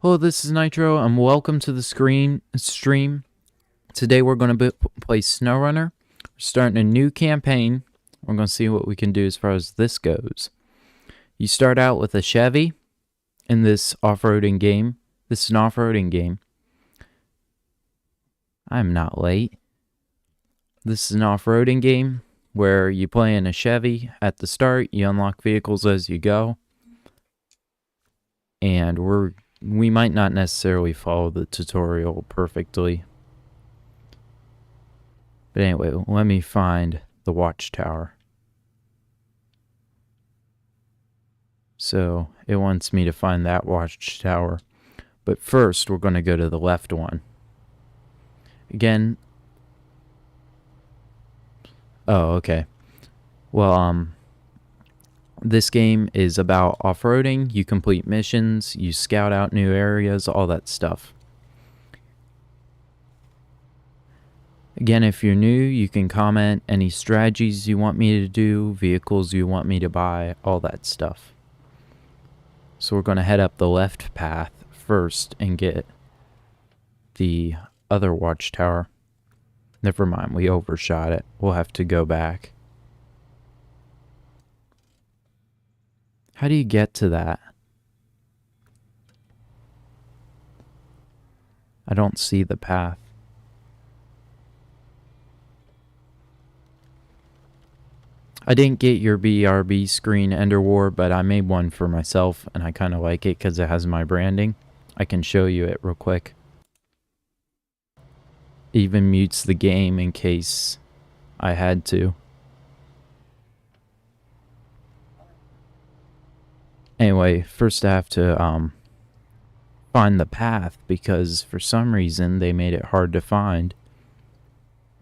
Hello, this is Nitro, and welcome to the stream. Today we're going to play Snowrunner. We're starting a new campaign. We're going to see what we can do as far as this goes. You start out with a Chevy in this off-roading game. This is an off-roading game. I'm not late. This is an off-roading game where you play in a Chevy at the start. You unlock vehicles as you go. And we might not necessarily follow the tutorial perfectly. But anyway, let me find the watchtower. So it wants me to find that watchtower. But first, we're going to go to the left one. Again. Oh, okay. Well, this game is about off-roading. You complete missions, you scout out new areas, all that stuff. Again, if you're new, you can comment any strategies you want me to do, vehicles you want me to buy, all that stuff. So we're going to head up the left path first and get the other watchtower. Never mind, we overshot it. We'll have to go back. How do you get to that? I don't see the path. I didn't get your BRB screen Ender War, but I made one for myself, and I kind of like it because it has my branding. I can show you it real quick. It even mutes the game in case I had to. Anyway, first I have to find the path because for some reason they made it hard to find.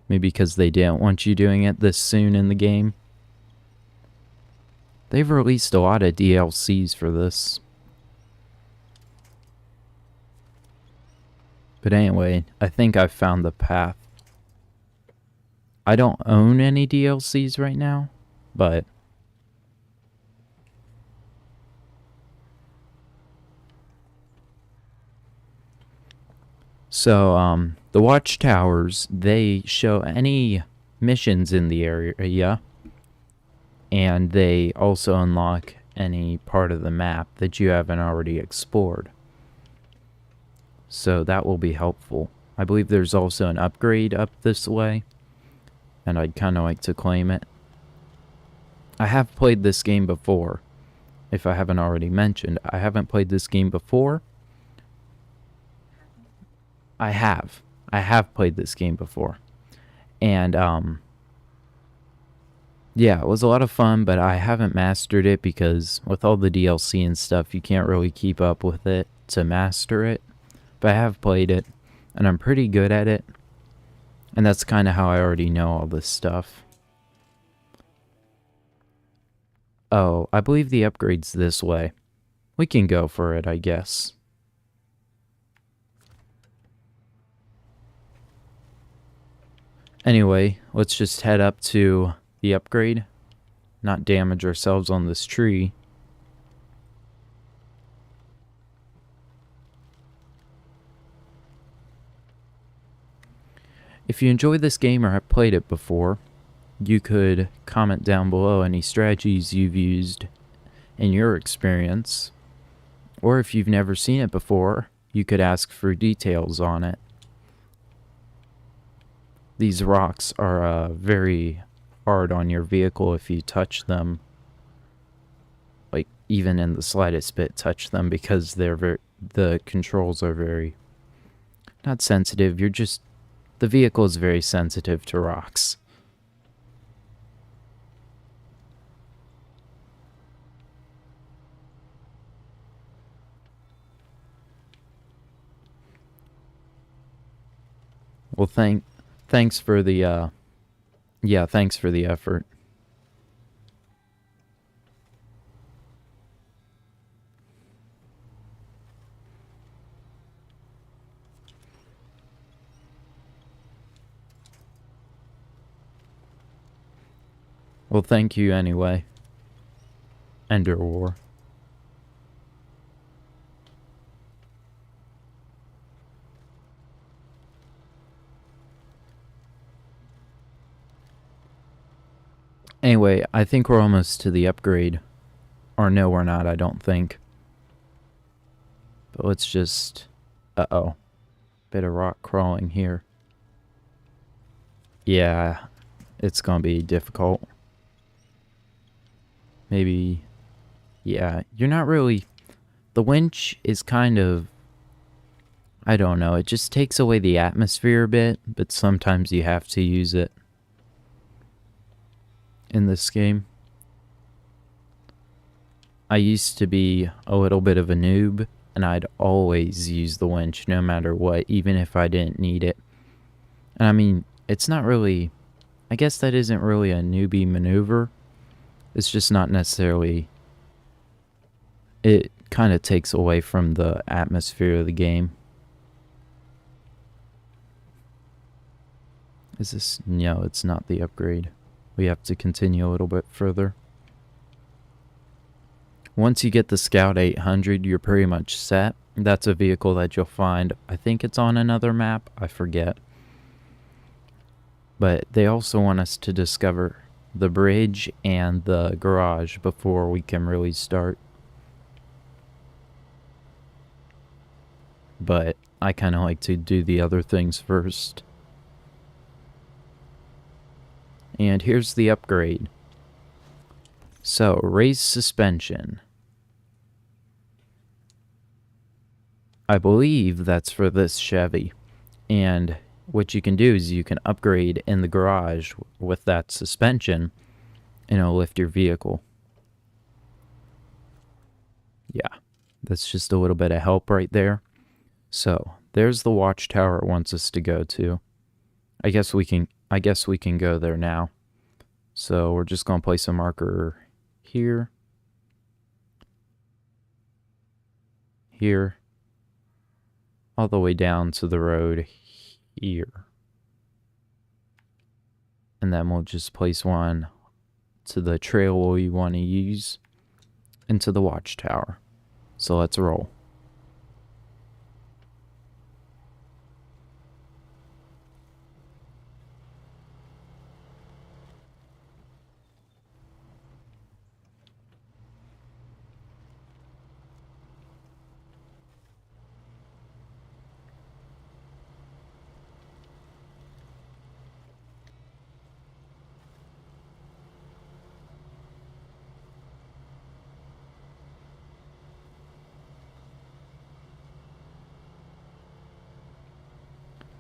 Maybe because they didn't want you doing it this soon in the game. They've released a lot of DLCs for this. But anyway, I think I've found the path. I don't own any DLCs right now, but so, the watchtowers, they show any missions in the area, and they also unlock any part of the map that you haven't already explored. So that will be helpful. I believe there's also an upgrade up this way, and I'd kind of like to claim it. I have played this game before. If I haven't already mentioned, I haven't played this game before. I have played this game before. And, yeah, it was a lot of fun, but I haven't mastered it because with all the DLC and stuff, you can't really keep up with it to master it. But I have played it, and I'm pretty good at it. And that's kind of how I already know all this stuff. Oh, I believe the upgrade's this way. We can go for it, I guess. Anyway, let's just head up to the upgrade. Not damage ourselves on this tree. If you enjoyed this game or have played it before, you could comment down below any strategies you've used in your experience. Or if you've never seen it before, you could ask for details on it. These rocks are very hard on your vehicle if you touch them. Like, even in the slightest bit, touch them because the controls are very not sensitive. The vehicle is very sensitive to rocks. Well, thanks for the thanks for the effort. Well, thank you anyway. Ender War. Anyway, I think we're almost to the upgrade. Or no, we're not, I don't think. But let's just... Uh-oh. Bit of rock crawling here. Yeah, it's gonna be difficult. Maybe... Yeah, you're not really... The winch is kind of... I don't know, it just takes away the atmosphere a bit, but sometimes you have to use it in this game. I used to be a little bit of a noob, and I'd always use the winch no matter what, even if I didn't need it. And I mean, it's not really... I guess that isn't really a newbie maneuver. It's just not necessarily... It kind of takes away from the atmosphere of the game. Is this... No, it's not the upgrade. We have to continue a little bit further. Once you get the Scout 800, you're pretty much set. That's a vehicle that you'll find. I think it's on another map. I forget. But they also want us to discover the bridge and the garage before we can really start. But I kind of like to do the other things first. And here's the upgrade. So, raised suspension. I believe that's for this Chevy. And what you can do is you can upgrade in the garage with that suspension, and it'll lift your vehicle. Yeah, that's just a little bit of help right there. So, there's the watchtower it wants us to go to. I guess we can go there now. So, we're just going to place a marker here. Here. All the way down to the road here. And then we'll just place one to the trail we want to use into the watchtower. So let's roll.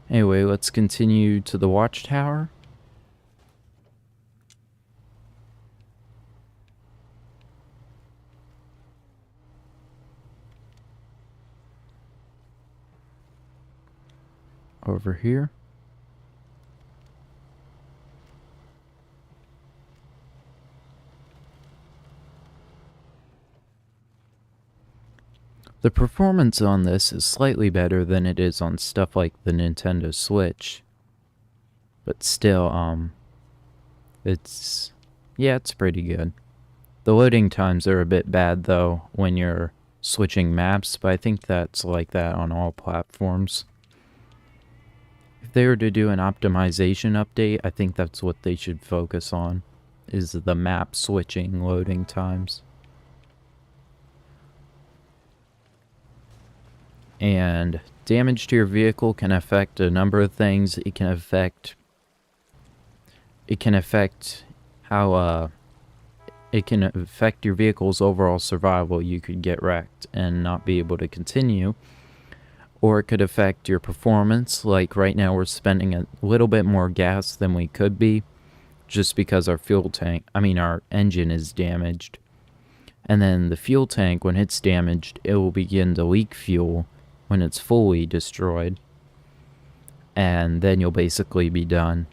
Anyway, let's continue to the watchtower. Over here. The performance on this is slightly better than it is on stuff like the Nintendo Switch. But still, it's pretty good. The loading times are a bit bad though when you're switching maps, but I think that's like that on all platforms. If they were to do an optimization update, I think that's what they should focus on, is the map switching loading times. And damage to your vehicle can affect a number of things. It can affect how it can affect your vehicle's overall survival. You could get wrecked and not be able to continue. Or it could affect your performance, like right now we're spending a little bit more gas than we could be, just because our our engine is damaged. And then the fuel tank, when it's damaged, it will begin to leak fuel when it's fully destroyed. And then you'll basically be done.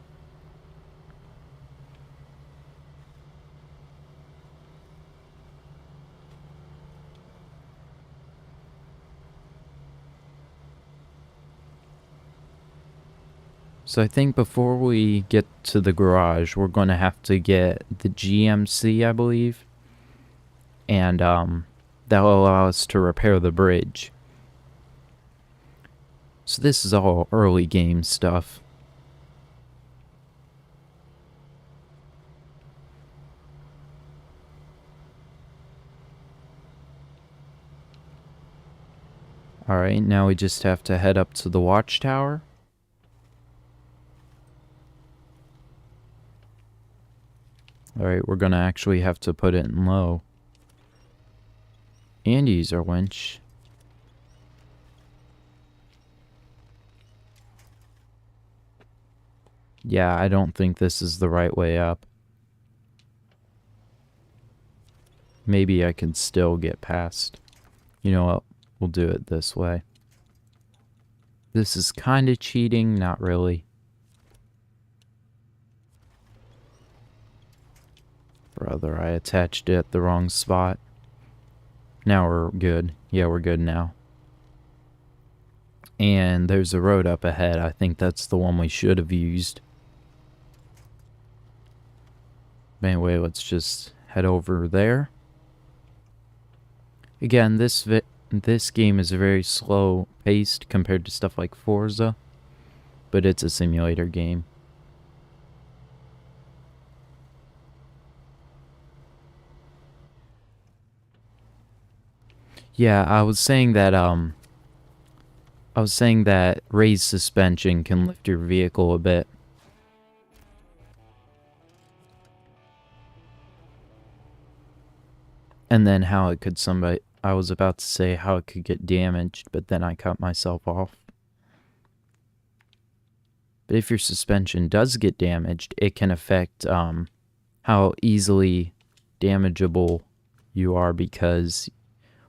So I think before we get to the garage, we're going to have to get the GMC, I believe. And that will allow us to repair the bridge. So this is all early game stuff. Alright, now we just have to head up to the watchtower. Alright, we're gonna actually have to put it in low. And use our winch. Yeah, I don't think this is the right way up. Maybe I can still get past. You know what? We'll do it this way. This is kind of cheating, not really. Brother, I attached it at the wrong spot. Now we're good. Yeah, we're good now. And there's a road up ahead. I think that's the one we should have used. Anyway, let's just head over there. Again, this game is very slow paced compared to stuff like Forza, but it's a simulator game. Yeah, I was saying that raised suspension can lift your vehicle a bit. And then how it could I was about to say how it could get damaged, but then I cut myself off. But if your suspension does get damaged, it can affect how easily damageable you are, because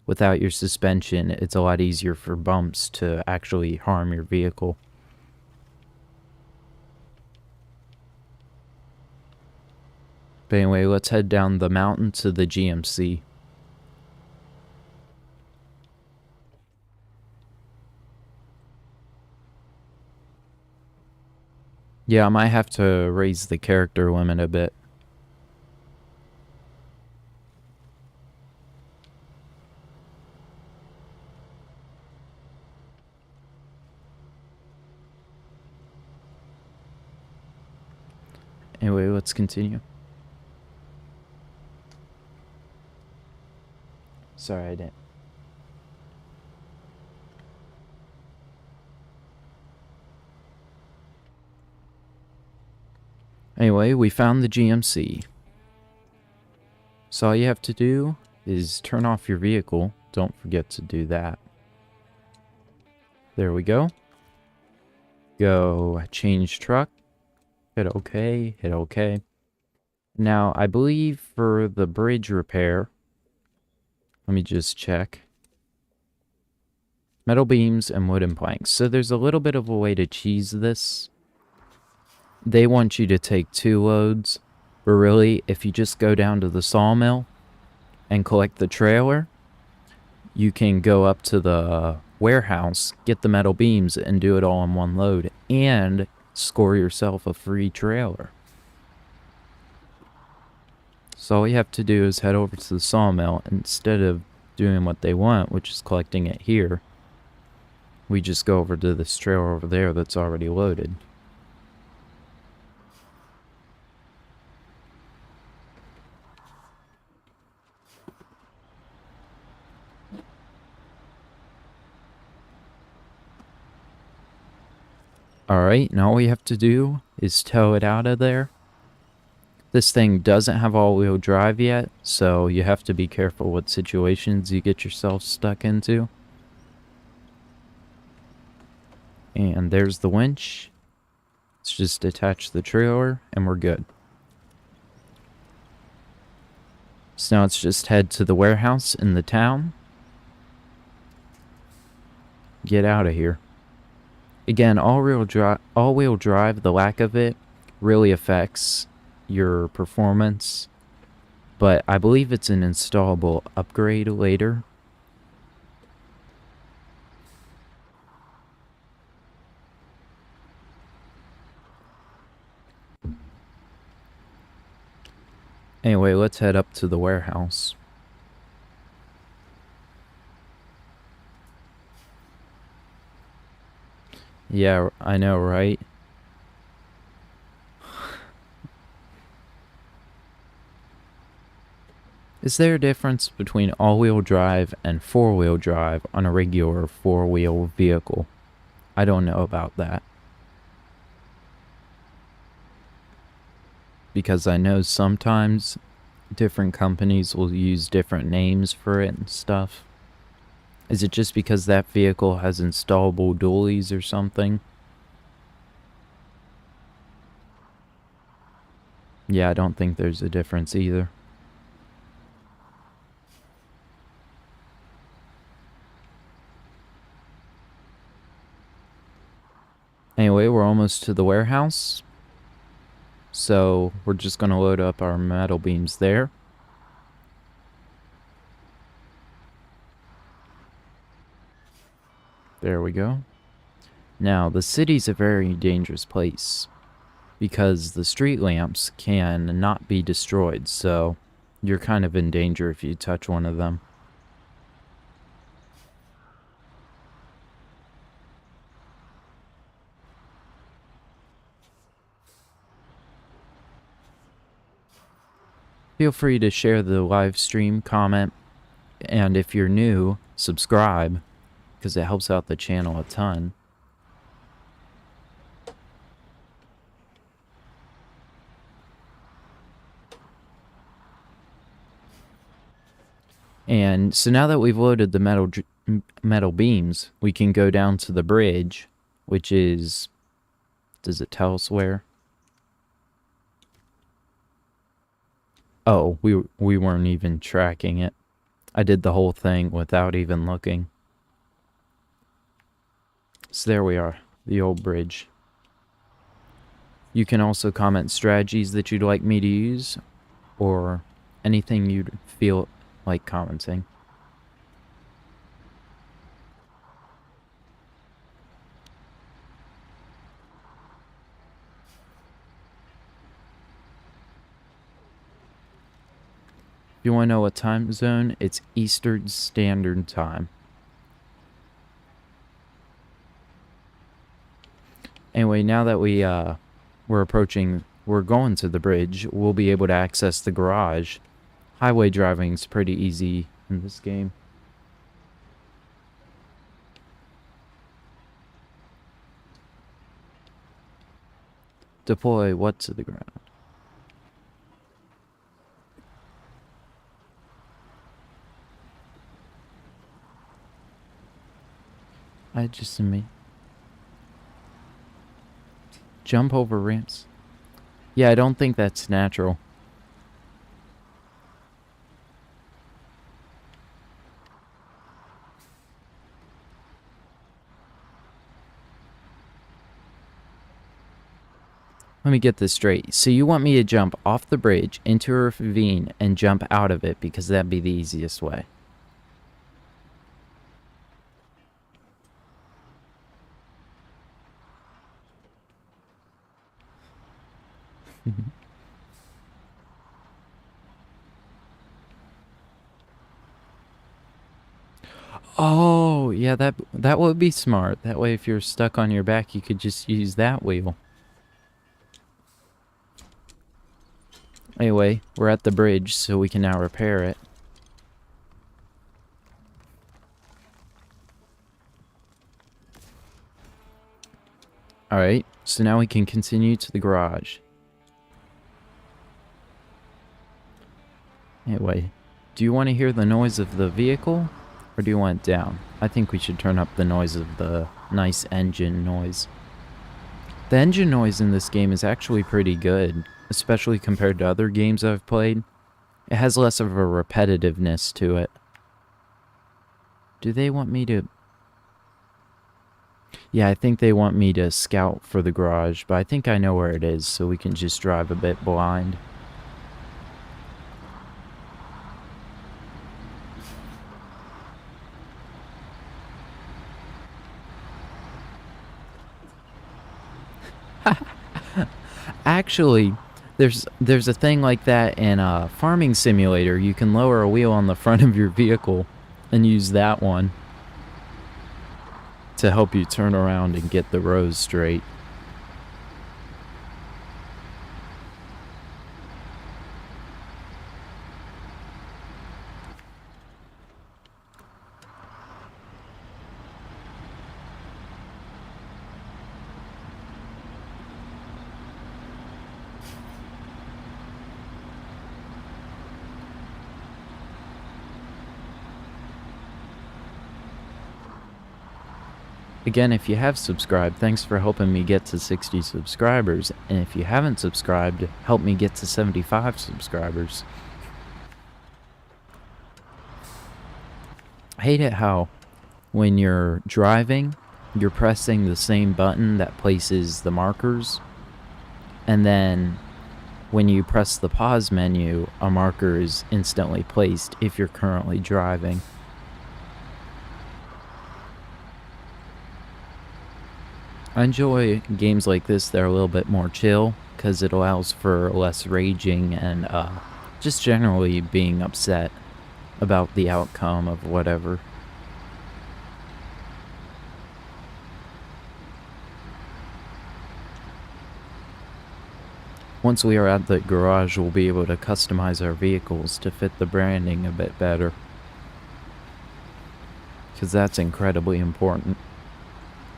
without your suspension, it's a lot easier for bumps to actually harm your vehicle. But anyway, let's head down the mountain to the GMC. Yeah, I might have to raise the character limit a bit. Anyway, let's continue. Sorry, I didn't. Anyway, we found the GMC. So all you have to do is turn off your vehicle. Don't forget to do that. There we go. Go change truck. Hit OK. Hit OK. Now, I believe for the bridge repair, let me just check. Metal beams and wooden planks. So there's a little bit of a way to cheese this. They want you to take 2 loads, but really, if you just go down to the sawmill and collect the trailer, you can go up to the warehouse, get the metal beams, and do it all in 1 load, and score yourself a free trailer. So all you have to do is head over to the sawmill. Instead of doing what they want, which is collecting it here, we just go over to this trailer over there that's already loaded. Alright, now all we have to do is tow it out of there. This thing doesn't have all-wheel drive yet, so you have to be careful what situations you get yourself stuck into. And there's the winch. Let's just attach the trailer, and we're good. So now let's just head to the warehouse in the town. Get out of here. Again, all-wheel drive, the lack of it, really affects your performance. But I believe it's an installable upgrade later. Anyway, let's head up to the warehouse. Yeah, I know, right? Is there a difference between all-wheel drive and four-wheel drive on a regular four-wheel vehicle? I don't know about that. Because I know sometimes different companies will use different names for it and stuff. Is it just because that vehicle has installable dualies or something? Yeah, I don't think there's a difference either. Anyway, we're almost to the warehouse. So we're just going to load up our metal beams there. There we go. Now, the city's a very dangerous place because the street lamps can not be destroyed, so you're kind of in danger if you touch one of them. Feel free to share the live stream, comment, and if you're new, subscribe, because it helps out the channel a ton. And so now that we've loaded the metal beams, we can go down to the bridge, which is... Does it tell us where? Oh, we weren't even tracking it. I did the whole thing without even looking. So there we are, the old bridge. You can also comment strategies that you'd like me to use, or anything you'd feel like commenting. If you want to know what time zone, it's Eastern Standard Time. Anyway, now that we're going to the bridge, we'll be able to access the garage. Highway driving's pretty easy in this game. Deploy what to the ground? I just mean jump over ramps. Yeah, I don't think that's natural. Let me get this straight. So you want me to jump off the bridge into a ravine and jump out of it because that'd be the easiest way. Oh, yeah, that would be smart. That way if you're stuck on your back, you could just use that wheel. Anyway, we're at the bridge, so we can now repair it. Alright, so now we can continue to the garage. Anyway, do you want to hear the noise of the vehicle, or do you want it down? I think we should turn up the noise of the nice engine noise. The engine noise in this game is actually pretty good, especially compared to other games I've played. It has less of a repetitiveness to it. Do they want me to... Yeah, I think they want me to scout for the garage, but I think I know where it is, so we can just drive a bit blind. Actually, there's a thing like that in a farming simulator. You can lower a wheel on the front of your vehicle and use that one to help you turn around and get the rows straight. Again, if you have subscribed, thanks for helping me get to 60 subscribers. And if you haven't subscribed, help me get to 75 subscribers. I hate it how when you're driving, you're pressing the same button that places the markers, and then when you press the pause menu, a marker is instantly placed if you're currently driving. I enjoy games like this that are a little bit more chill, because it allows for less raging and just generally being upset about the outcome of whatever. Once we are at the garage, we'll be able to customize our vehicles to fit the branding a bit better, because that's incredibly important.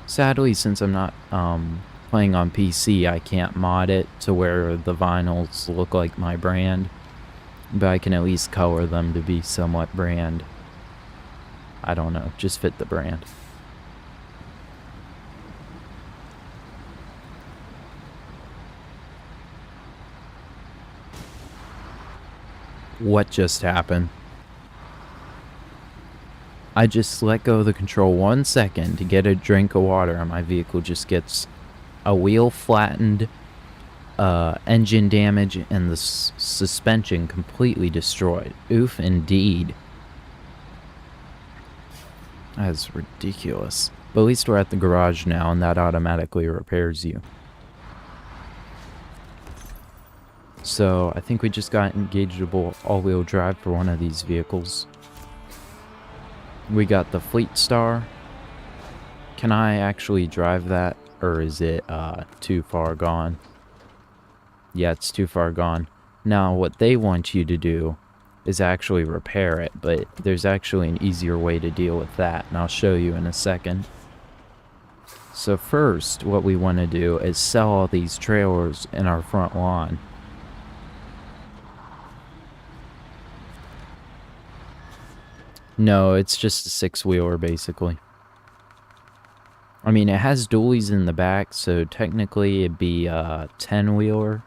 Sadly, since I'm not playing on PC, I can't mod it to where the vinyls look like my brand, but I can at least color them to be somewhat brand. I don't know, just fit the brand. What just happened? I just let go of the control 1 second to get a drink of water, and my vehicle just gets a wheel flattened, engine damage, and the suspension completely destroyed. Oof, indeed. That's ridiculous. But at least we're at the garage now, and that automatically repairs you. So I think we just got engageable all-wheel drive for one of these vehicles. We got the Fleet Star. Can I actually drive that, or is it too far gone? Yeah, it's too far gone. Now, what they want you to do is actually repair it, but there's actually an easier way to deal with that, and I'll show you in a second. So first, what we want to do is sell all these trailers in our front lawn. No, it's just a 6-wheeler, basically. I mean, it has dualies in the back, so technically it'd be a 10-wheeler.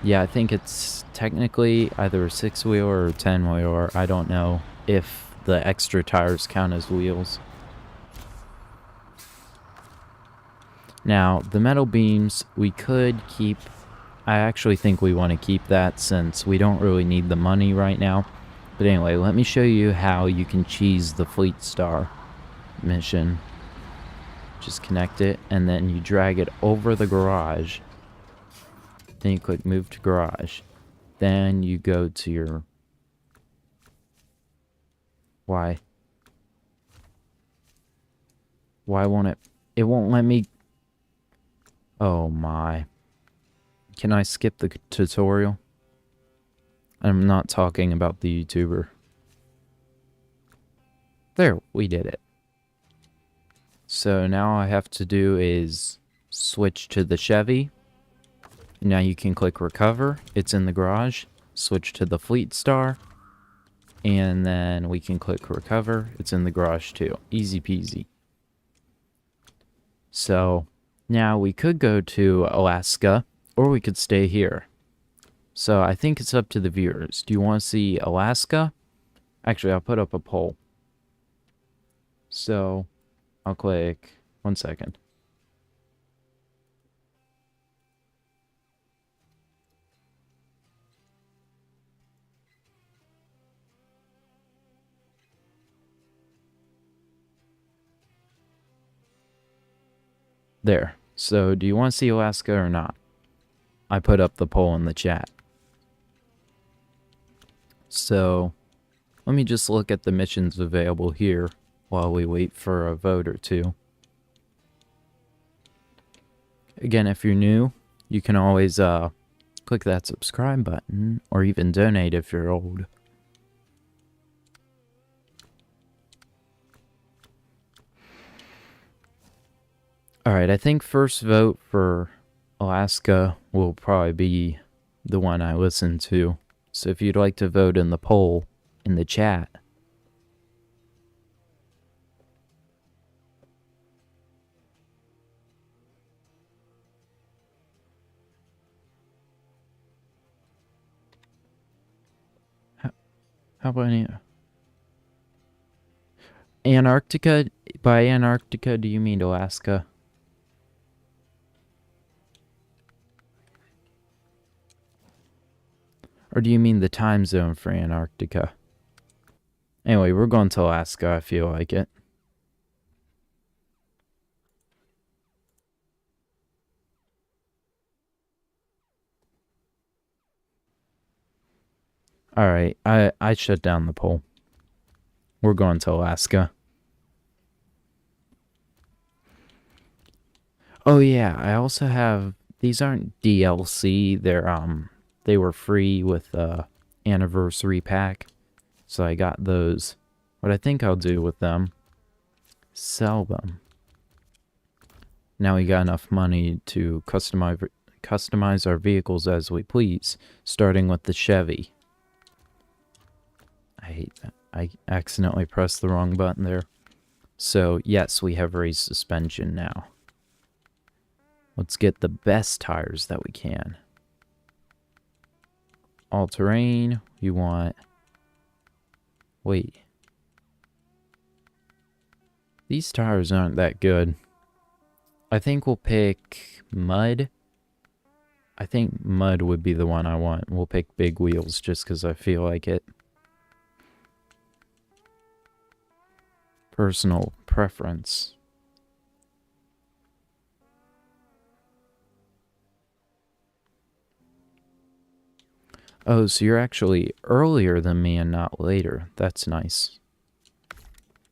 Yeah, I think it's technically either a 6-wheeler or a 10-wheeler. I don't know if the extra tires count as wheels. Now, the metal beams, we could keep. I actually think we want to keep that since we don't really need the money right now. But anyway, let me show you how you can cheese the Fleet Star mission. Just connect it, and then you drag it over the garage. Then you click move to garage. Then you go to your... Why won't it... It won't let me... Oh my... Can I skip the tutorial? I'm not talking about the YouTuber. There, we did it. So now all I have to do is switch to the Chevy. Now you can click recover. It's in the garage. Switch to the Fleet Star. And then we can click recover. It's in the garage too. Easy peasy. So now we could go to Alaska, or we could stay here. So I think it's up to the viewers. Do you want to see Alaska? Actually, I'll put up a poll. So I'll click 1 second. There. So do you want to see Alaska or not? I put up the poll in the chat. So let me just look at the missions available here while we wait for a vote or two. Again, if you're new, you can always click that subscribe button, or even donate if you're old. Alright, I think first vote for Alaska will probably be the one I listen to. So if you'd like to vote in the poll in the chat, How about Antarctica? By Antarctica, do you mean Alaska? Or do you mean the time zone for Antarctica? Anyway, we're going to Alaska, I feel like it. Alright, I shut down the poll. We're going to Alaska. Oh yeah, I also have, these aren't DLC, they were free with the anniversary pack. So I got those. What I think I'll do with them, sell them. Now we got enough money to customize our vehicles as we please, starting with the Chevy. I hate that. I accidentally pressed the wrong button there. So yes, we have raised suspension now. Let's get the best tires that we can. All-terrain, you want... Wait. These tires aren't that good. I think we'll pick mud. I think mud would be the one I want. We'll pick big wheels just because I feel like it. Personal preference. Oh, so you're actually earlier than me and not later. That's nice.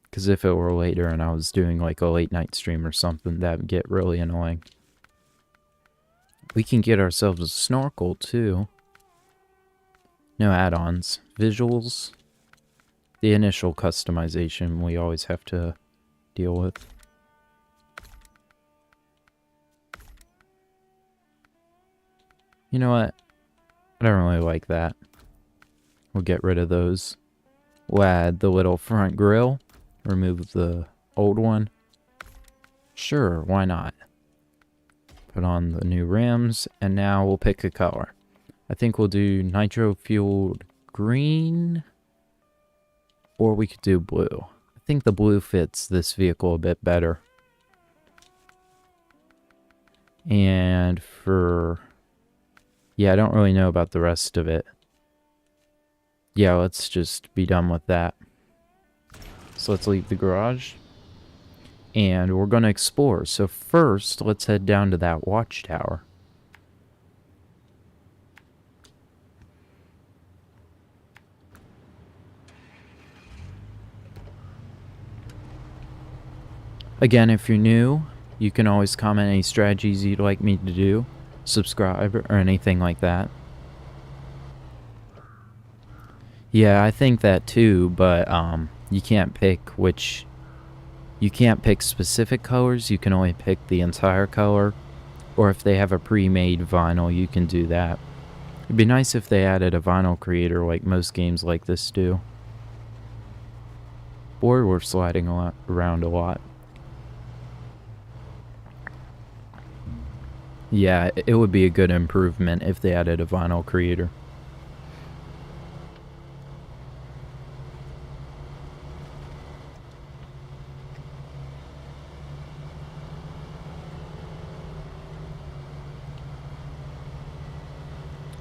Because if it were later and I was doing like a late night stream or something, that would get really annoying. We can get ourselves a snorkel too. No add-ons. Visuals. The initial customization we always have to deal with. You know what? I don't really like that. We'll get rid of those. We'll add the little front grille. Remove the old one. Sure, why not? Put on the new rims, and now we'll pick a color. I think we'll do nitro-fueled green, or we could do blue. I think the blue fits this vehicle a bit better. And for... yeah, I don't really know about the rest of it. Yeah, let's just be done with that. So let's leave the garage. And we're going to explore. So first, let's head down to that watchtower. Again, if you're new, you can always comment any strategies you'd like me to do. Subscribe or anything like that. Yeah, I think that too, but you can't pick which... you can't pick specific colors, you can only pick the entire color. Or if they have a pre-made vinyl, you can do that. It'd be nice if they added a vinyl creator like most games like this do. Or we're sliding around a lot. Yeah, it would be a good improvement if they added a vinyl creator.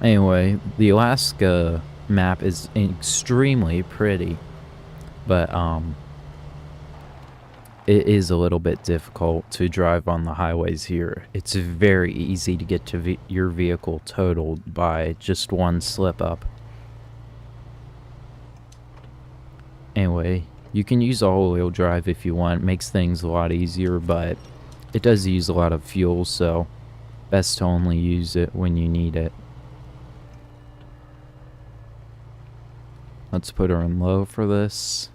Anyway, the Alaska map is extremely pretty, but it is a little bit difficult to drive on the highways here. It's very easy to get to your vehicle totaled by just one slip up. Anyway, you can use all-wheel drive if you want. It makes things a lot easier, but it does use a lot of fuel, so best to only use it when you need it. Let's put her in low for this.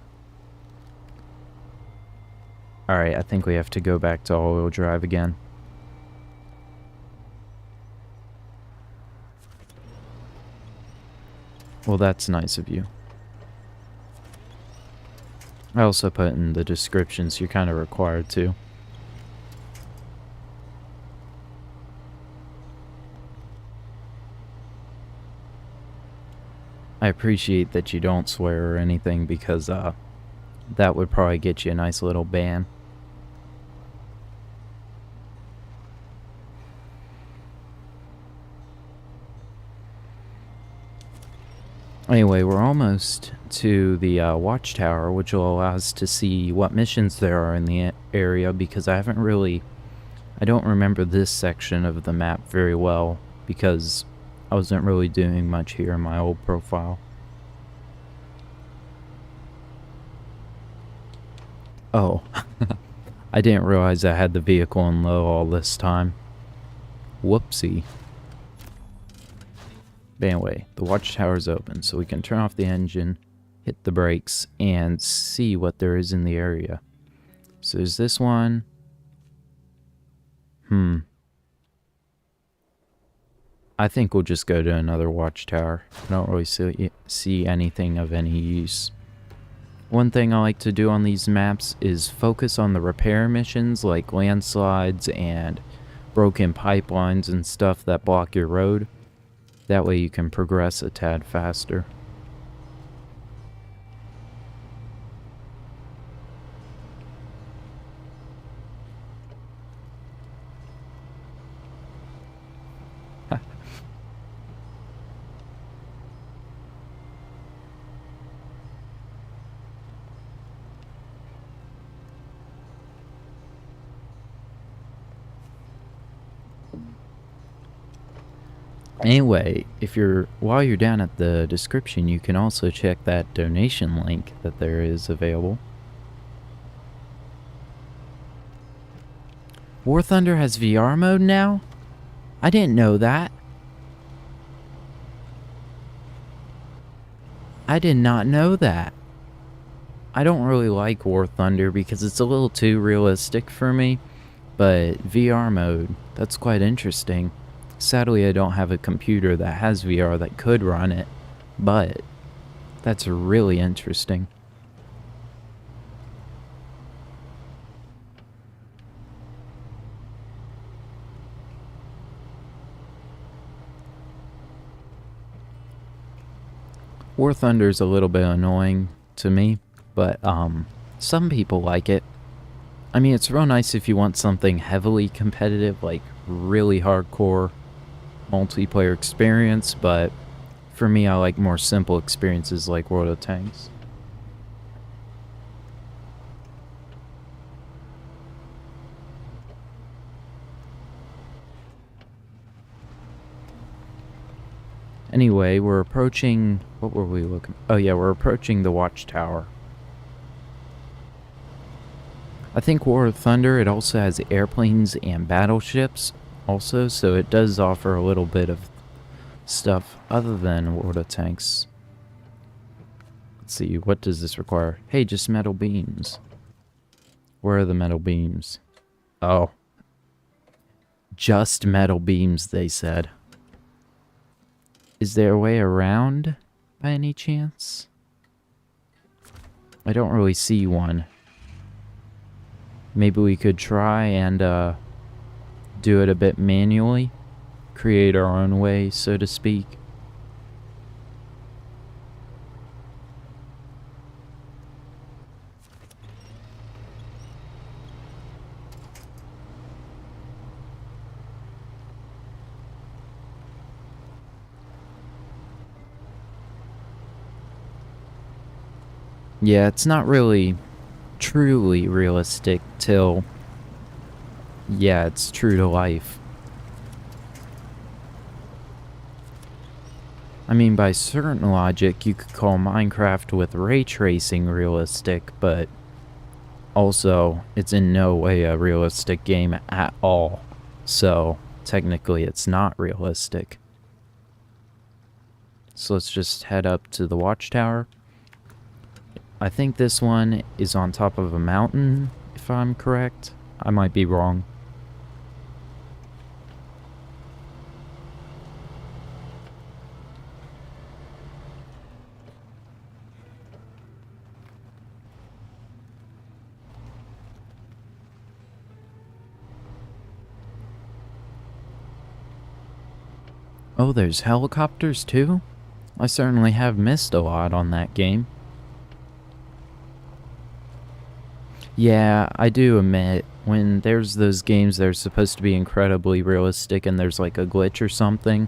Alright, I think we have to go back to all-wheel drive again. Well, that's nice of you. I also put in the descriptions, you're kind of required to. I appreciate that you don't swear or anything, because that would probably get you a nice little ban. Anyway, we're almost to the watchtower, which will allow us to see what missions there are in the area, because I don't remember this section of the map very well, because I wasn't really doing much here in my old profile. Oh, I didn't realize I had the vehicle in low all this time. Whoopsie. But anyway, the watchtower's open, so we can turn off the engine, hit the brakes, and see what there is in the area. So there's this one. I think we'll just go to another watchtower. I don't really see anything of any use. One thing I like to do on these maps is focus on the repair missions, like landslides and broken pipelines and stuff that block your road. That way you can progress a tad faster. Anyway, while you're down at the description, you can also check that donation link that there is available. War Thunder has VR mode now? I didn't know that. I did not know that. I don't really like War Thunder because it's a little too realistic for me, but VR mode, that's quite interesting. Sadly, I don't have a computer that has VR that could run it, but that's really interesting. War Thunder's a little bit annoying to me, but some people like it. I mean, it's real nice if you want something heavily competitive, like really hardcore multiplayer experience, but for me, I like more simple experiences like World of Tanks. Anyway, we're approaching... What were we looking... Oh yeah, we're approaching the watchtower. I think War of Thunder, it also has airplanes and battleships also, so it does offer a little bit of stuff other than World of Tanks. Let's see, what does this require? Hey, just metal beams. Where are the metal beams? Oh. Just metal beams, they said. Is there a way around, by any chance? I don't really see one. Maybe we could try and do it a bit manually. Create our own way, so to speak. Yeah, it's not really truly realistic till, yeah, it's true to life. I mean, by certain logic, you could call Minecraft with ray tracing realistic, but also, it's in no way a realistic game at all. So, technically, it's not realistic. So let's just head up to the watchtower. I think this one is on top of a mountain, if I'm correct. I might be wrong. Oh, there's helicopters too? I certainly have missed a lot on that game. Yeah, I do admit, when there's those games that are supposed to be incredibly realistic and there's like a glitch or something,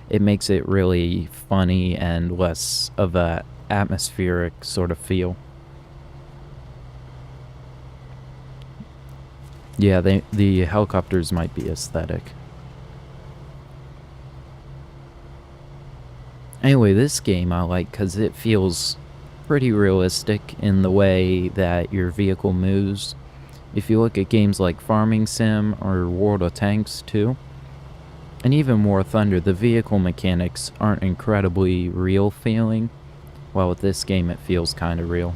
it makes it really funny and less of a atmospheric sort of feel. Yeah, the helicopters might be aesthetic. Anyway, this game I like because it feels pretty realistic in the way that your vehicle moves. If you look at games like Farming Sim or World of Tanks too, and even War Thunder, the vehicle mechanics aren't incredibly real feeling, while with this game it feels kind of real.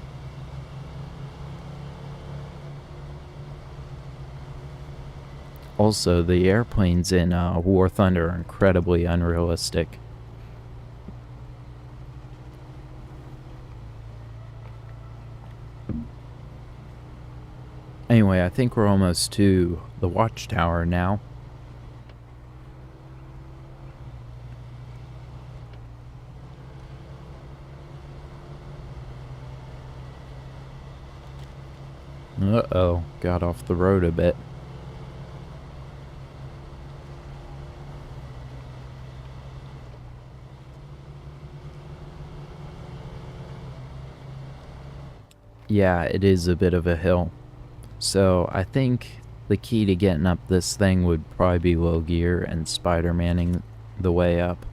Also, the airplanes in War Thunder are incredibly unrealistic. Anyway, I think we're almost to the watchtower now. Uh-oh, got off the road a bit. Yeah, it is a bit of a hill. So I think the key to getting up this thing would probably be low gear and Spider-Manning the way up.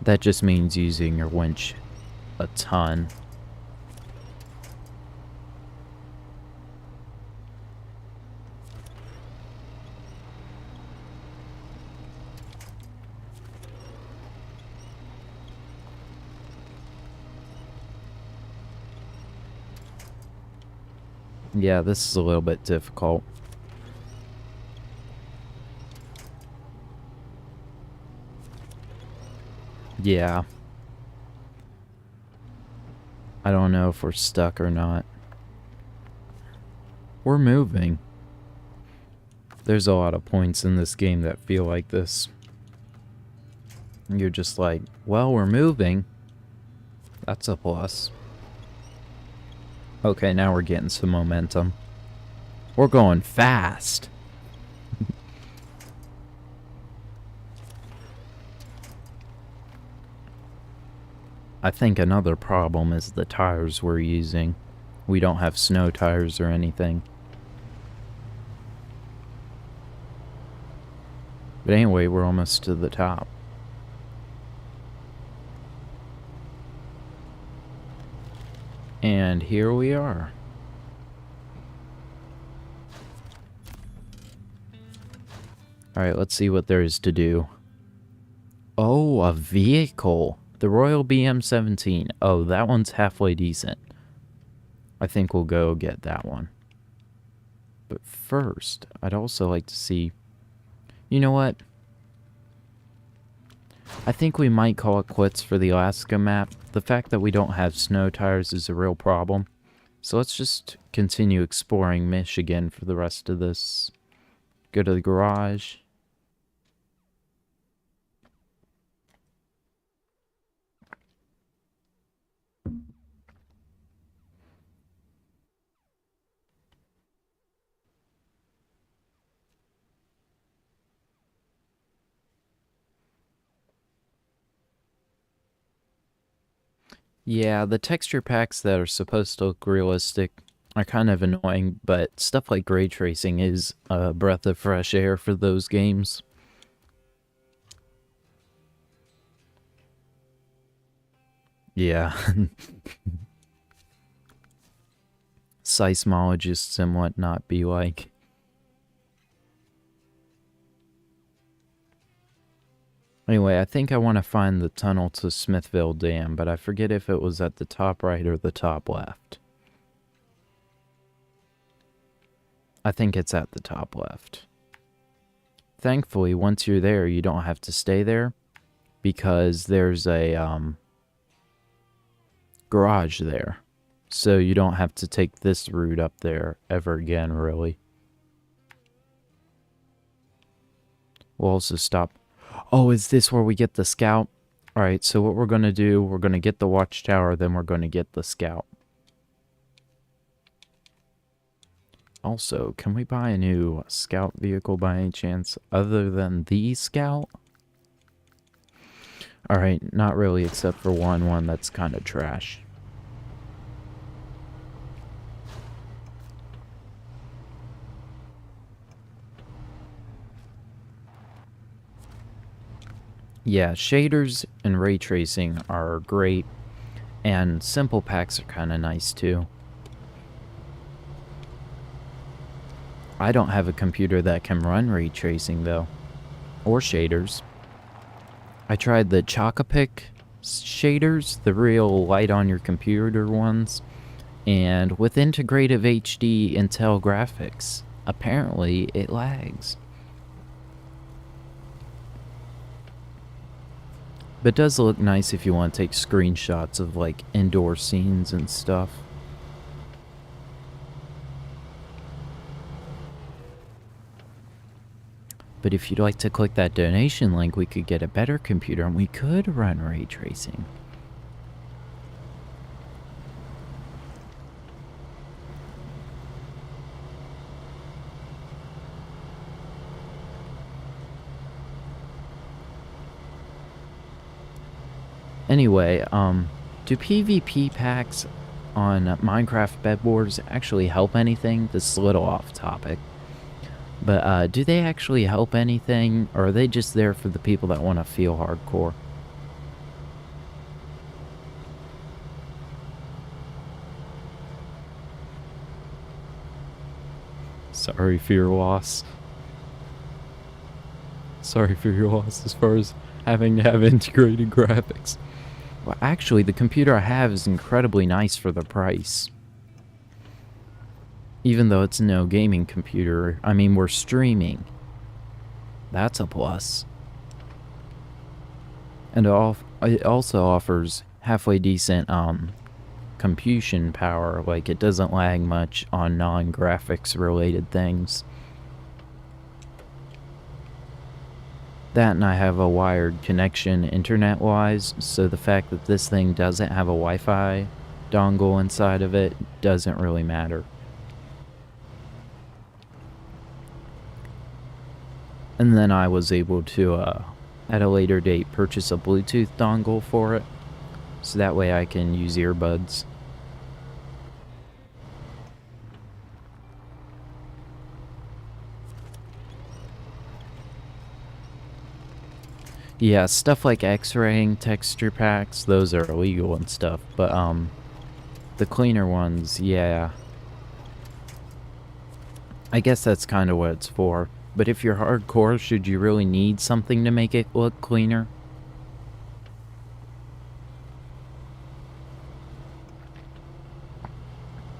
That just means using your winch a ton. Yeah, this is a little bit difficult. Yeah. I don't know if we're stuck or not. We're moving. There's a lot of points in this game that feel like this. You're just like, well, we're moving. That's a plus. Okay, now we're getting some momentum. We're going fast. I think another problem is the tires we're using. We don't have snow tires or anything. But anyway, we're almost to the top. And here we are. Alright, let's see what there is to do. Oh, a vehicle. The Royal BM-17. Oh, that one's halfway decent. I think we'll go get that one. But first, I'd also like to see... You know what? I think we might call it quits for the Alaska map. The fact that we don't have snow tires is a real problem. So let's just continue exploring Michigan for the rest of this. Go to the garage. Yeah, the texture packs that are supposed to look realistic are kind of annoying, but stuff like ray tracing is a breath of fresh air for those games. Yeah. Seismologists and whatnot be like. Anyway, I think I want to find the tunnel to Smithville Dam, but I forget if it was at the top right or the top left. I think it's at the top left. Thankfully, once you're there, you don't have to stay there, because there's a garage there. So you don't have to take this route up there ever again, really. We'll also stop. Oh, is this where we get the scout? Alright, so what we're going to do, we're going to get the watchtower, then we're going to get the scout. Also, can we buy a new scout vehicle by any chance, other than the scout? Alright, not really, except for one that's kind of trash. Yeah, shaders and ray tracing are great, and simple packs are kind of nice too. I don't have a computer that can run ray tracing though, or shaders. I tried the Chocopic shaders, the real light on your computer ones, and with integrative HD Intel graphics, apparently it lags. But it does look nice if you want to take screenshots of like indoor scenes and stuff. But if you'd like to click that donation link, we could get a better computer and we could run ray tracing. Anyway, do PvP packs on Minecraft Bed Wars actually help anything? This is a little off topic. But do they actually help anything, or are they just there for the people that want to feel hardcore? Sorry for your loss. Sorry for your loss as far as having to have integrated graphics. Well, actually, the computer I have is incredibly nice for the price. Even though it's no gaming computer, I mean, we're streaming. That's a plus. And it also offers halfway decent computation power, like it doesn't lag much on non-graphics related things. That, and I have a wired connection internet-wise, so the fact that this thing doesn't have a Wi-Fi dongle inside of it doesn't really matter. And then I was able to, at a later date, purchase a Bluetooth dongle for it, so that way I can use earbuds. Yeah, stuff like X-raying texture packs, those are illegal and stuff, but the cleaner ones, yeah. I guess that's kind of what it's for. But if you're hardcore, should you really need something to make it look cleaner?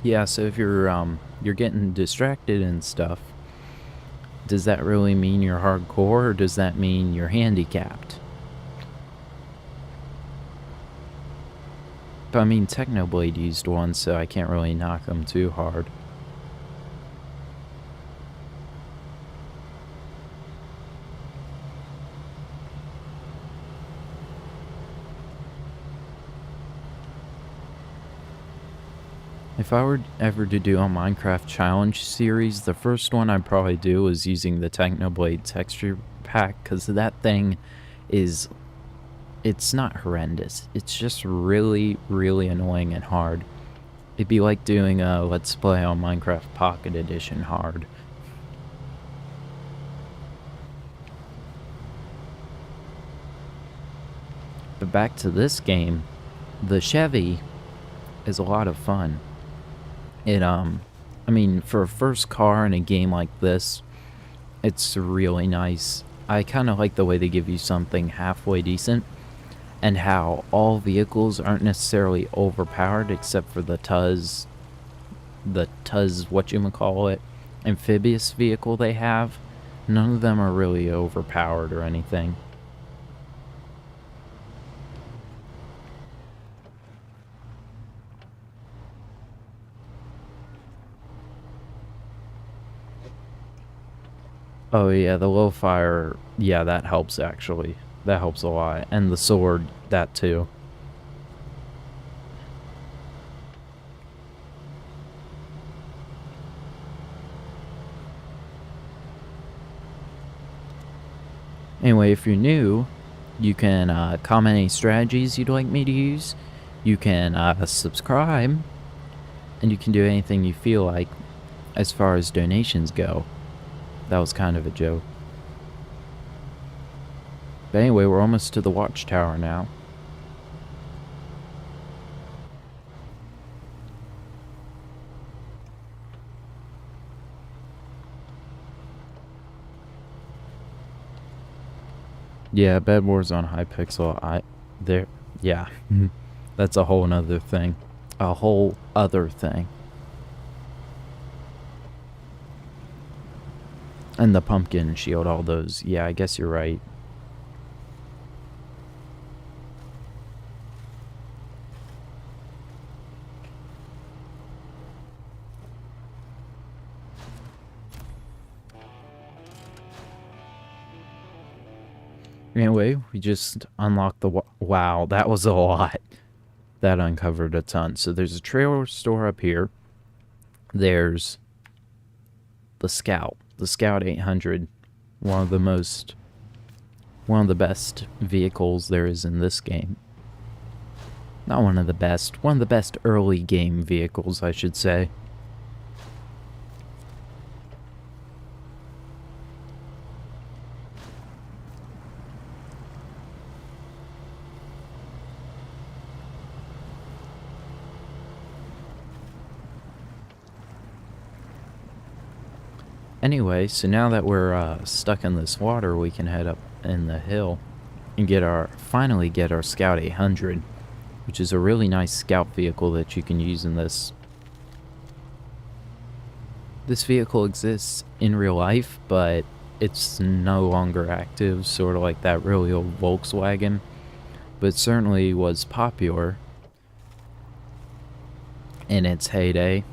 Yeah, so if you're getting distracted and stuff, does that really mean you're hardcore, or does that mean you're handicapped? But I mean, Technoblade used one, so I can't really knock them too hard. If I were ever to do a Minecraft challenge series, the first one I'd probably do is using the Technoblade texture pack, because that thing is, it's not horrendous. It's just really, really annoying and hard. It'd be like doing a Let's Play on Minecraft Pocket Edition hard. But back to this game, the Chevy is a lot of fun. It, I mean, for a first car in a game like this, it's really nice. I kind of like the way they give you something halfway decent, and how all vehicles aren't necessarily overpowered except for the Tuz, whatchamacallit, amphibious vehicle they have. None of them are really overpowered or anything. Oh yeah, the low fire, yeah, that helps actually. That helps a lot. And the sword, that too. Anyway, if you're new, you can comment any strategies you'd like me to use. You can subscribe. And you can do anything you feel like as far as donations go. That was kind of a joke. But anyway, we're almost to the watchtower now. Yeah, Bed Wars on Hypixel. Yeah. That's a whole nother thing. A whole other thing. And the pumpkin shield, all those. Yeah, I guess you're right. Anyway, we just unlocked the... Wow, that was a lot. That uncovered a ton. So there's a trailer store up here. There's the Scout. The Scout 800. One of the best vehicles there is in this game. Not one of the best. One of the best early game vehicles, I should say. Anyway, so now that we're stuck in this water, we can head up in the hill and finally get our Scout 800, which is a really nice scout vehicle that you can use in this. This vehicle exists in real life, but it's no longer active, sort of like that really old Volkswagen, but certainly was popular in its heyday.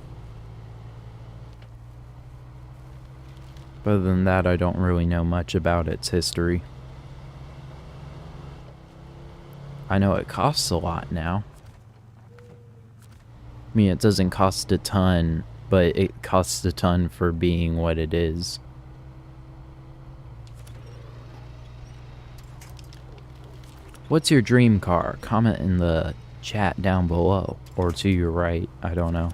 Other than that, I don't really know much about its history. I know it costs a lot now. I mean, it doesn't cost a ton, but it costs a ton for being what it is. What's your dream car? Comment in the chat down below, or to your right, I don't know.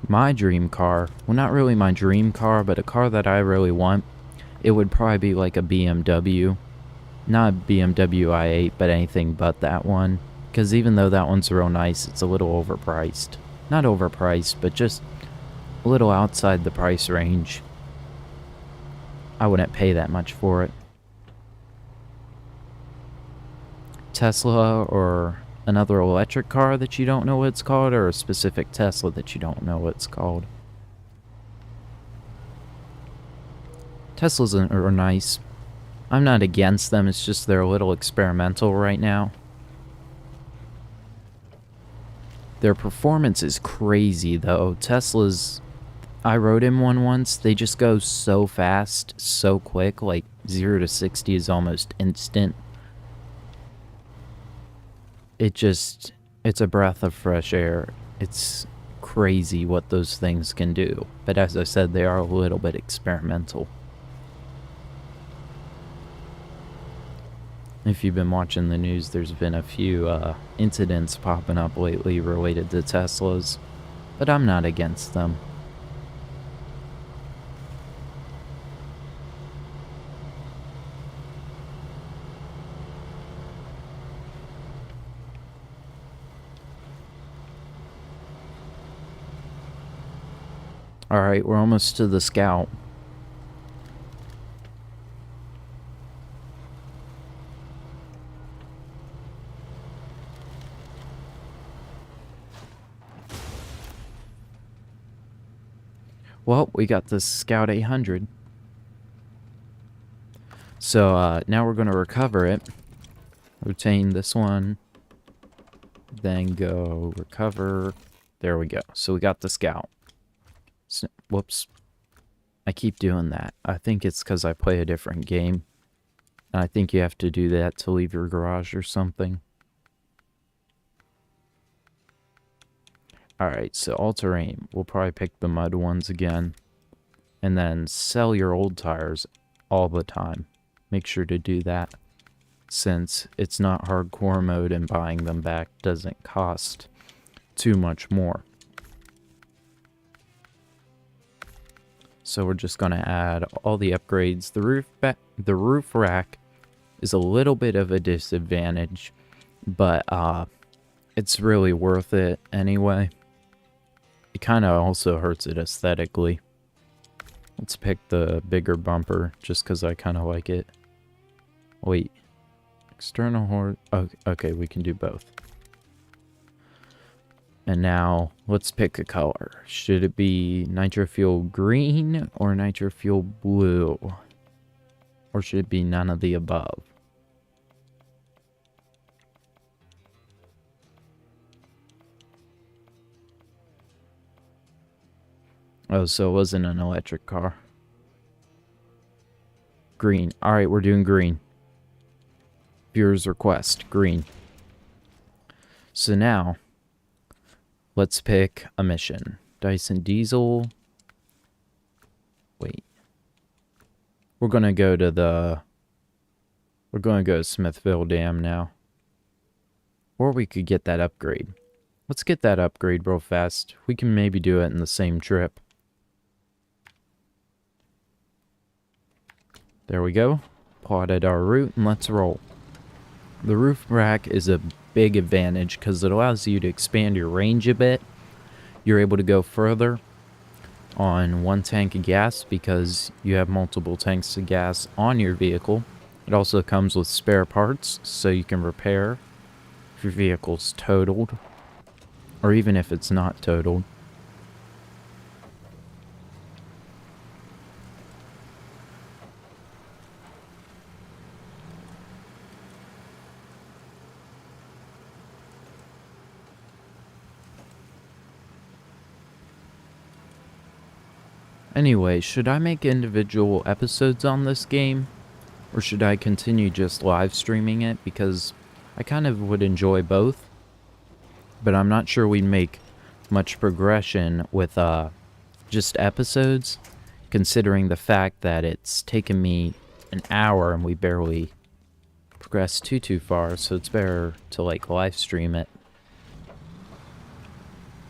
My dream car, well, not really my dream car, but a car that I really want, it would probably be like a BMW. Not a BMW i8, but anything but that one. Because even though that one's real nice, it's a little overpriced. Not overpriced, but just a little outside the price range. I wouldn't pay that much for it. Tesla or another electric car that you don't know what it's called, or a specific Tesla that you don't know what it's called. Teslas are nice. I'm not against them, it's just they're a little experimental right now. Their performance is crazy though. Teslas, I rode in one once, they just go so fast, so quick, like 0 to 60 is almost instant. It's a breath of fresh air. It's crazy what those things can do. But as I said, they are a little bit experimental. If you've been watching the news, there's been a few incidents popping up lately related to Teslas. But I'm not against them. Alright, we're almost to the Scout. Well, we got the Scout 800. So, now we're going to recover it. Obtain this one. Then go recover. There we go. So we got the Scout. Whoops. I keep doing that. I think it's because I play a different game. And I think you have to do that to leave your garage or something. Alright, so all-terrain. We'll probably pick the mud ones again. And then sell your old tires all the time. Make sure to do that, since it's not hardcore mode and buying them back doesn't cost too much more. So we're just going to add all the upgrades. The roof rack is a little bit of a disadvantage, but it's really worth it anyway. It kind of also hurts it aesthetically. Let's pick the bigger bumper just because I kind of like it. Wait. External horse. Okay, we can do both. And now, let's pick a color. Should it be nitro fuel green or nitro fuel blue? Or should it be none of the above? Oh, so it wasn't an electric car. Green. Alright, we're doing green. Viewer's request. Green. So now, let's pick a mission. Dyson Diesel. Wait. We're gonna go to Smithville Dam now. Or we could get that upgrade. Let's get that upgrade real fast. We can maybe do it in the same trip. There we go. Plotted our route and let's roll. The roof rack is a big advantage because it allows you to expand your range a bit. You're able to go further on one tank of gas because you have multiple tanks of gas on your vehicle. It also comes with spare parts so you can repair if your vehicle's totaled, or even if it's not totaled. Anyway, should I make individual episodes on this game? Or should I continue just live streaming it? Because I kind of would enjoy both. But I'm not sure we'd make much progression with just episodes, considering the fact that it's taken me an hour and we barely progressed too far, so it's better to like live stream it.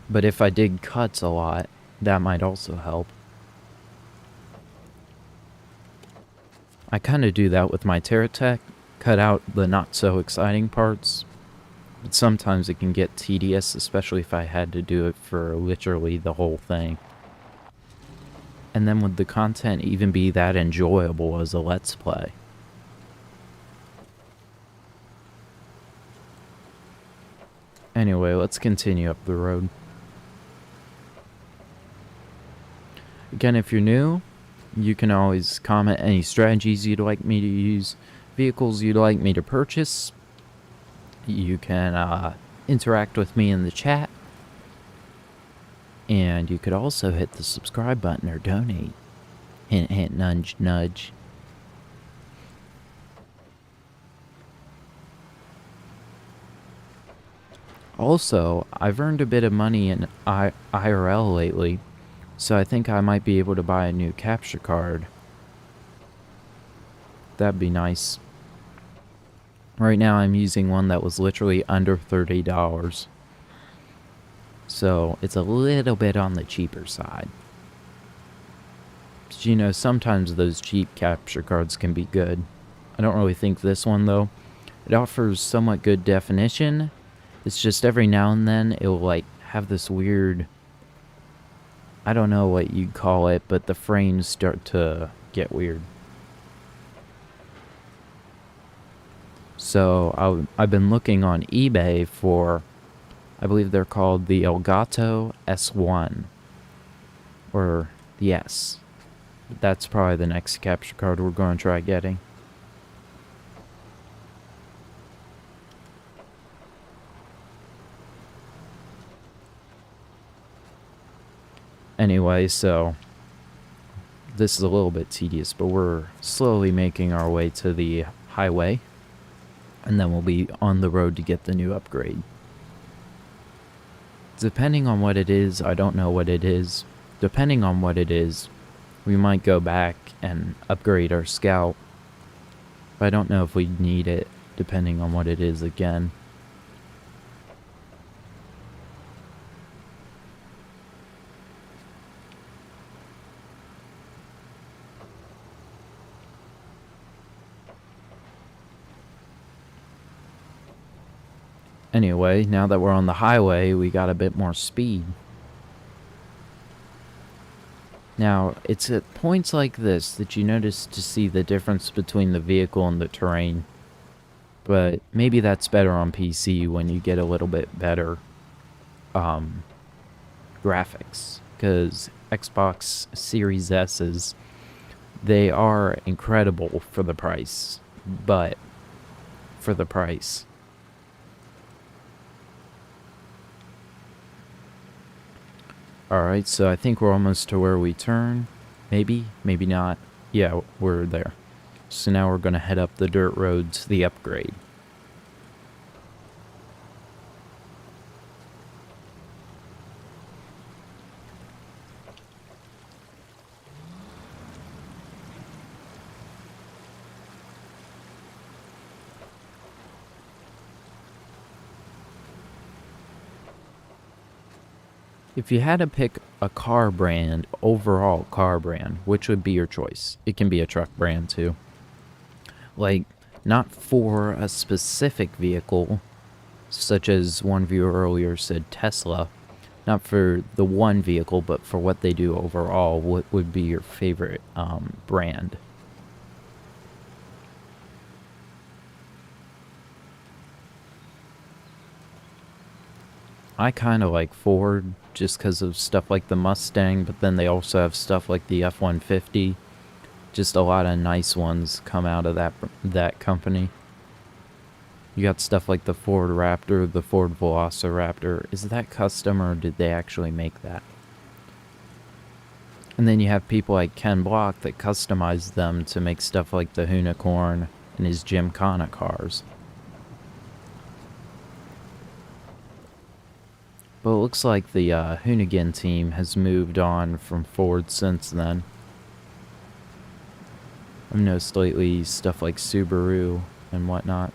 But if I did cuts a lot, that might also help. I kind of do that with my Terratech, cut out the not so exciting parts, but sometimes it can get tedious, especially if I had to do it for literally the whole thing. And then would the content even be that enjoyable as a Let's Play? Anyway, let's continue up the road. Again, if you're new, you can always comment any strategies you'd like me to use, vehicles you'd like me to purchase. You can interact with me in the chat. And you could also hit the subscribe button or donate. Hint, hint, nudge, nudge. Also, I've earned a bit of money in IRL lately. So I think I might be able to buy a new capture card. That'd be nice. Right now I'm using one that was literally under $30. So it's a little bit on the cheaper side. But, you know, sometimes those cheap capture cards can be good. I don't really think this one though. It offers somewhat good definition. It's just every now and then it'll like have this weird, I don't know what you'd call it, but the frames start to get weird. So I've been looking on eBay for, I believe they're called the Elgato S1. Or the S. That's probably the next capture card we're going to try getting. Anyway, so this is a little bit tedious, but we're slowly making our way to the highway, and then we'll be on the road to get the new upgrade. Depending on what it is, I don't know what it is. Depending on what it is, we might go back and upgrade our scout. But I don't know if we need it, depending on what it is again. Anyway, now that we're on the highway, we got a bit more speed. Now, it's at points like this that you notice to see the difference between the vehicle and the terrain. But maybe that's better on PC when you get a little bit better graphics. Because Xbox Series S's, they are incredible for the price. But, for the price. Alright, so I think we're almost to where we turn. Maybe, maybe not. Yeah, we're there. So now we're going to head up the dirt road to the upgrade. If you had to pick a car brand, overall car brand, which would be your choice? It can be a truck brand too. Like, not for a specific vehicle, such as one viewer earlier said Tesla. Not for the one vehicle, but for what they do overall, what would be your favorite brand? I kind of like Ford just because of stuff like the Mustang, but then they also have stuff like the F-150. Just a lot of nice ones come out of that company. You got stuff like the Ford Raptor, the Ford Velociraptor. Is that custom or did they actually make that? And then you have people like Ken Block that customize them to make stuff like the Unicorn and his Gymkhana cars. But it looks like the Hoonigan team has moved on from Ford since then. I've noticed lately stuff like Subaru and whatnot.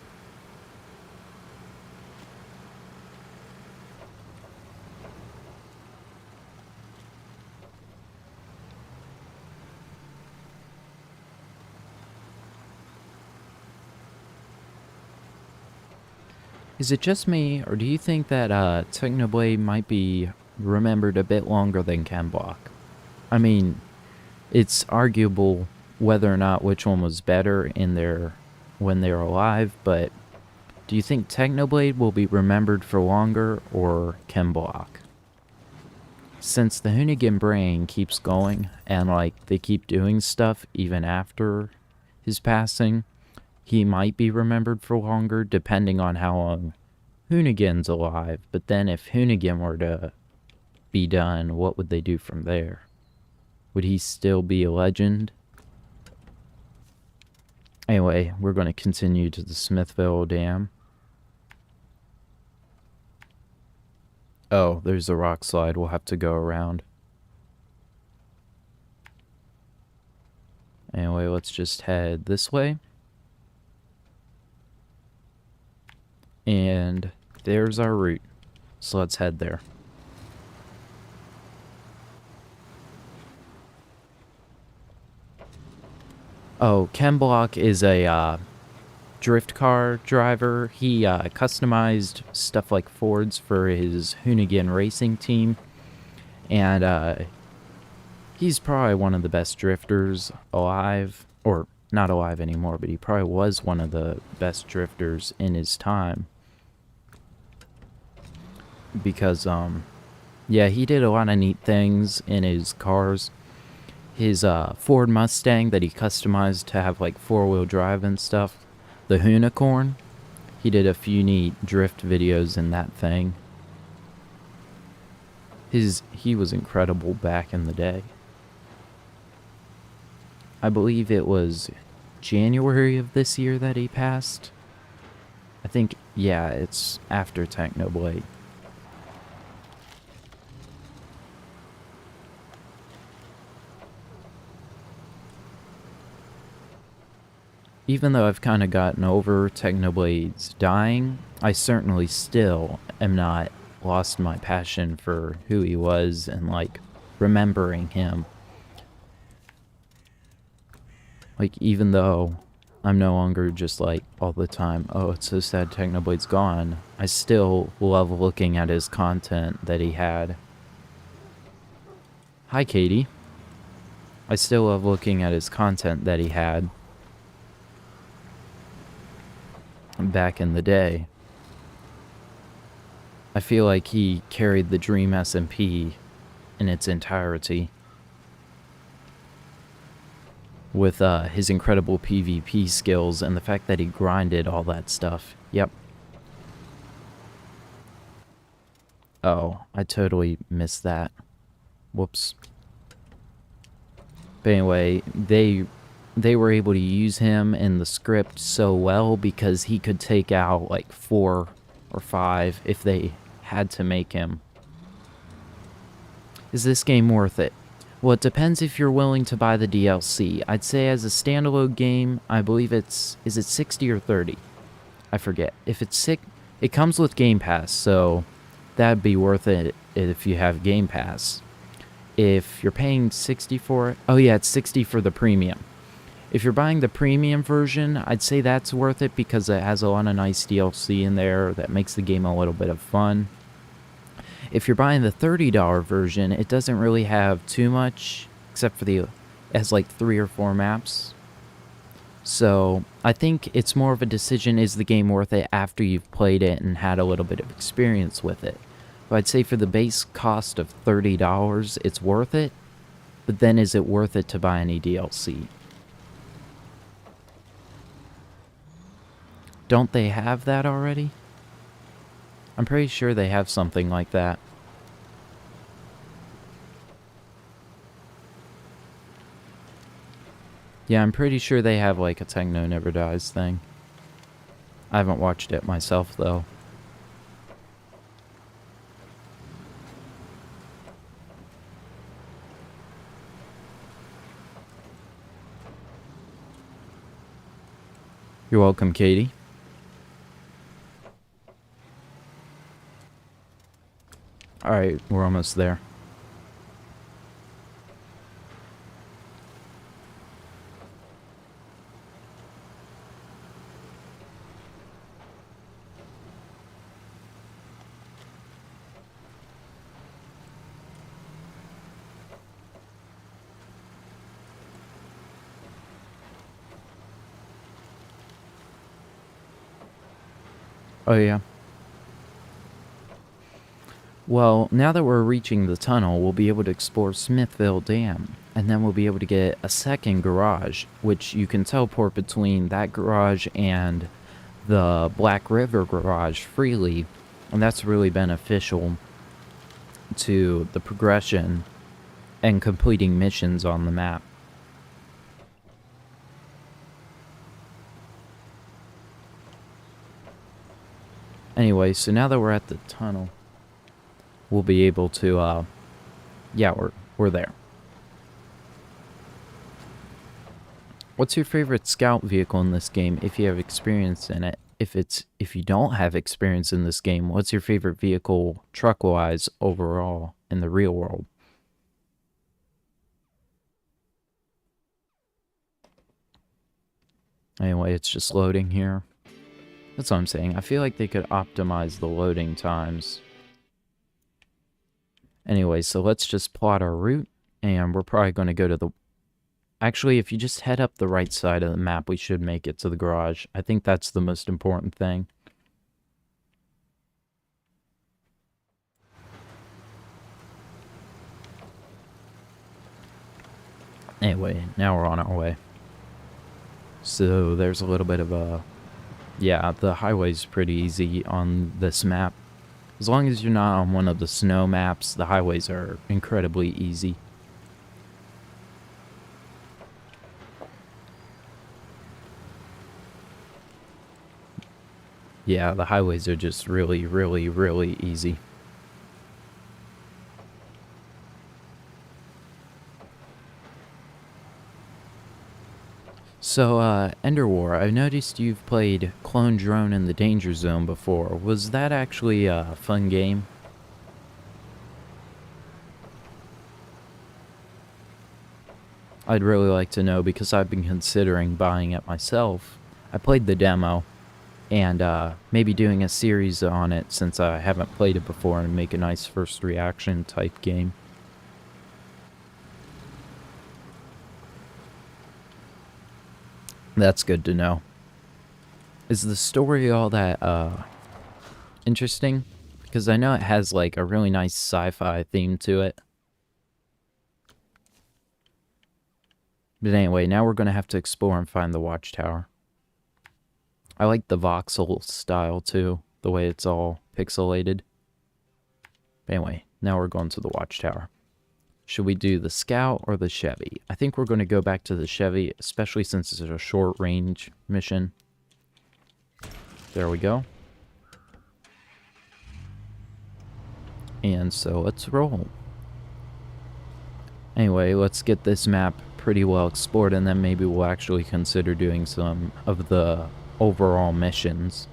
Is it just me, or do you think that Technoblade might be remembered a bit longer than Ken Block? I mean, it's arguable whether or not which one was better in when they were alive, but do you think Technoblade will be remembered for longer, or Ken Block? Since the Hoonigan brain keeps going, and like they keep doing stuff even after his passing, he might be remembered for longer, depending on how long Hoonigan's alive. But then if Hoonigan were to be done, what would they do from there? Would he still be a legend? Anyway, we're going to continue to the Smithville Dam. Oh, there's a rock slide. We'll have to go around. Anyway, let's just head this way. And there's our route. So let's head there. Oh, Ken Block is a drift car driver. He customized stuff like Fords for his Hoonigan racing team. And he's probably one of the best drifters alive. Or not alive anymore, but he probably was one of the best drifters in his time. Because, yeah, he did a lot of neat things in his cars. His Ford Mustang that he customized to have like 4-wheel drive and stuff. The Unicorn. He did a few neat drift videos in that thing. He was incredible back in the day. I believe it was January of this year that he passed. I think, yeah, it's after Technoblade. Even though I've kind of gotten over Technoblade's dying, I certainly still am not lost my passion for who he was and, like, remembering him. Like, even though I'm no longer just like all the time, oh, it's so sad Technoblade's gone, I still love looking at his content that he had. Hi, Katie. I still love looking at his content that he had back in the day. I feel like he carried the Dream SMP in its entirety. With his incredible PvP skills and the fact that he grinded all that stuff. Yep. Oh, I totally missed that. Whoops. But anyway, they were able to use him in the script so well because he could take out like 4 or 5 if they had to make him. Is this game worth it? Well, it depends if you're willing to buy the DLC. I'd say as a standalone game, I believe is it 60 or 30? I forget. If it's sick, it comes with Game Pass, so that'd be worth it if you have Game Pass. If you're paying 60 for it, oh yeah, it's 60 for the premium. If you're buying the premium version, I'd say that's worth it because it has a lot of nice DLC in there that makes the game a little bit of fun. If you're buying the $30 version, it doesn't really have too much, except for it has like 3 or 4 maps. So I think it's more of a decision, is the game worth it after you've played it and had a little bit of experience with it. But I'd say for the base cost of $30, it's worth it. But then is it worth it to buy any DLC? Don't they have that already? I'm pretty sure they have something like that. Yeah, I'm pretty sure they have like a Techno Never Dies thing. I haven't watched it myself though. You're welcome, Katie. Alright, we're almost there. Oh yeah. Well, now that we're reaching the tunnel, we'll be able to explore Smithville Dam, and then we'll be able to get a second garage, which you can teleport between that garage and the Black River garage freely, and that's really beneficial to the progression and completing missions on the map. Anyway, so now that we're at the tunnel, we'll be able to, yeah, we're there. What's your favorite scout vehicle in this game if you have experience in it? If you don't have experience in this game, what's your favorite vehicle truck-wise overall in the real world? Anyway, it's just loading here. That's what I'm saying. I feel like they could optimize the loading times. Anyway, so let's just plot our route, and we're probably going to go to the... Actually, if you just head up the right side of the map, we should make it to the garage. I think that's the most important thing. Anyway, now we're on our way. So there's a little bit of a... Yeah, the highway's pretty easy on this map. As long as you're not on one of the snow maps, the highways are incredibly easy. Yeah, the highways are just really, really, really easy. So, Ender War, I've noticed you've played Clone Drone in the Danger Zone before. Was that actually a fun game? I'd really like to know because I've been considering buying it myself. I played the demo, and maybe doing a series on it since I haven't played it before and make a nice first reaction type game. That's good to know. Is the story all that interesting? Because I know it has like a really nice sci-fi theme to it. But anyway, now we're going to have to explore and find the watchtower. I like the voxel style too, the way it's all pixelated. Anyway, now we're going to the watchtower. Should we do the Scout or the Chevy? I think we're going to go back to the Chevy, especially since it's a short range mission. There we go. And so let's roll. Anyway, let's get this map pretty well explored, and then maybe we'll actually consider doing some of the overall missions.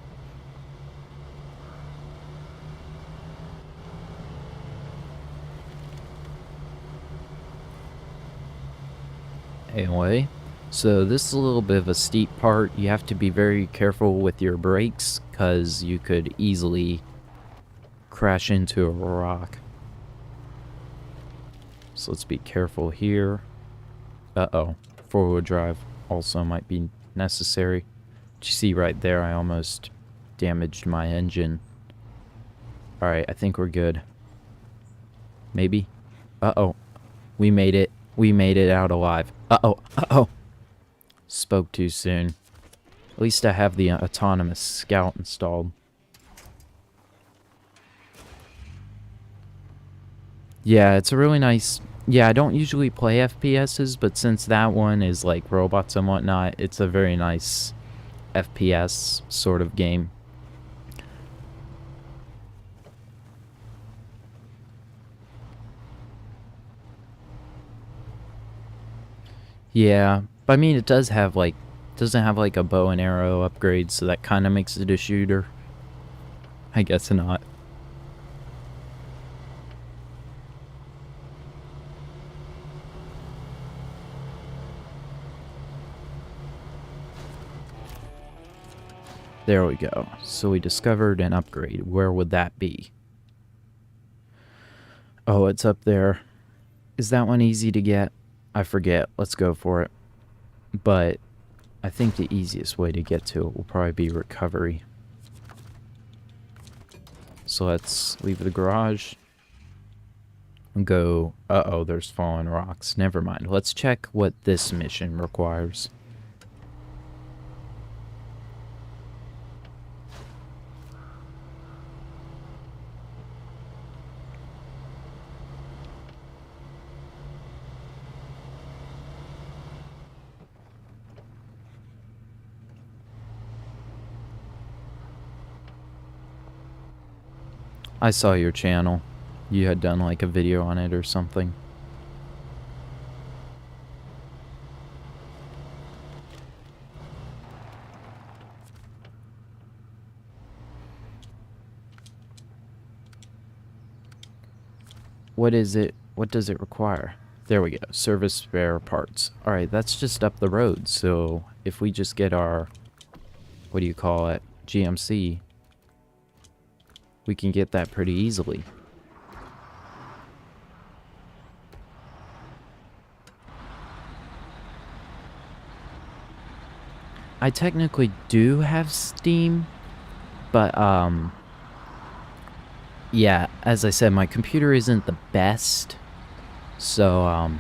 Anyway, so this is a little bit of a steep part. You have to be very careful with your brakes, because you could easily crash into a rock. So let's be careful here. Uh-oh. Four-wheel drive also might be necessary. But you see right there, I almost damaged my engine. Alright, I think we're good. Maybe? Uh-oh. We made it. We made it out alive. Uh-oh. Uh-oh. Spoke too soon. At least I have the autonomous Scout installed. Yeah, it's a really nice... Yeah, I don't usually play FPSs, but since that one is like robots and whatnot, it's a very nice FPS sort of game. Yeah, but I mean, it does have like... doesn't have like a bow and arrow upgrade, so that kind of makes it a shooter. I guess not. There we go. So we discovered an upgrade. Where would that be? Oh, it's up there. Is that one easy to get? I forget. Let's go for it. But I think the easiest way to get to it will probably be recovery. So let's leave the garage and go... Uh-oh, there's fallen rocks. Never mind. Let's check what this mission requires. I saw your channel. You had done like a video on it or something. What is it? What does it require? There we go. Service spare parts. Alright, that's just up the road. So if we just get our... what do you call it? GMC... we can get that pretty easily. I technically do have Steam, but yeah, as I said, my computer isn't the best, so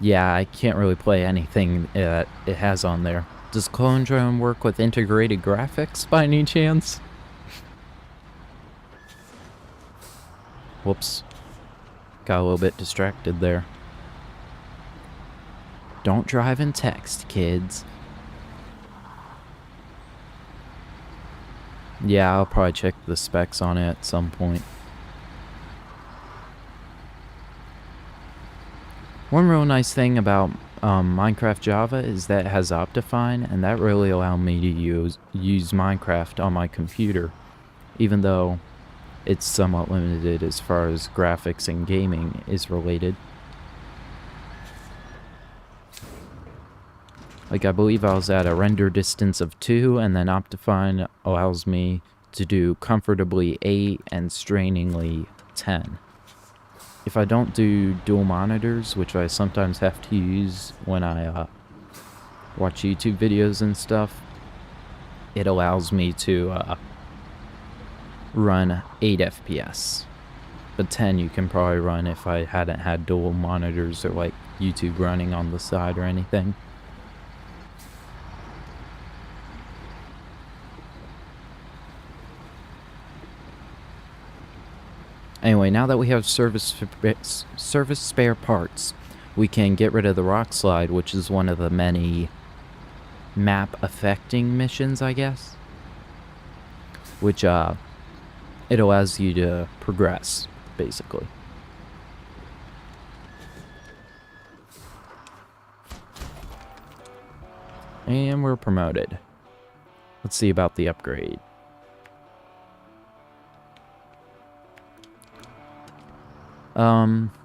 yeah, I can't really play anything it has on there. Does Clone Drone work with integrated graphics by any chance? Whoops. Got a little bit distracted there. Don't drive and text, kids. Yeah, I'll probably check the specs on it at some point. One real nice thing about Minecraft Java is that it has Optifine, and that really allowed me to use Minecraft on my computer, even though it's somewhat limited as far as graphics and gaming is related. Like, I believe I was at a render distance of 2, and then Optifine allows me to do comfortably 8 and strainingly 10. If I don't do dual monitors, which I sometimes have to use when I watch YouTube videos and stuff, it allows me to run 8 FPS. But 10 you can probably run if I hadn't had dual monitors or like YouTube running on the side or anything. Anyway, now that we have service spare parts, we can get rid of the rock slide, which is one of the many map affecting missions, I guess. Which it allows you to progress, basically. And we're promoted. Let's see about the upgrade.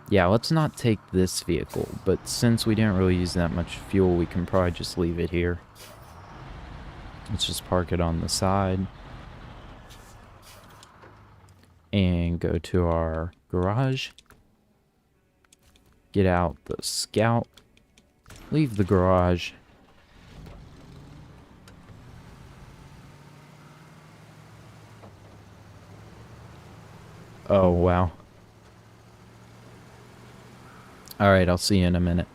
Yeah, let's not take this vehicle, but since we didn't really use that much fuel, we can probably just leave it here. Let's just park it on the side. And go to our garage. Get out the Scout. Leave the garage. Oh, wow. Alright, I'll see you in a minute.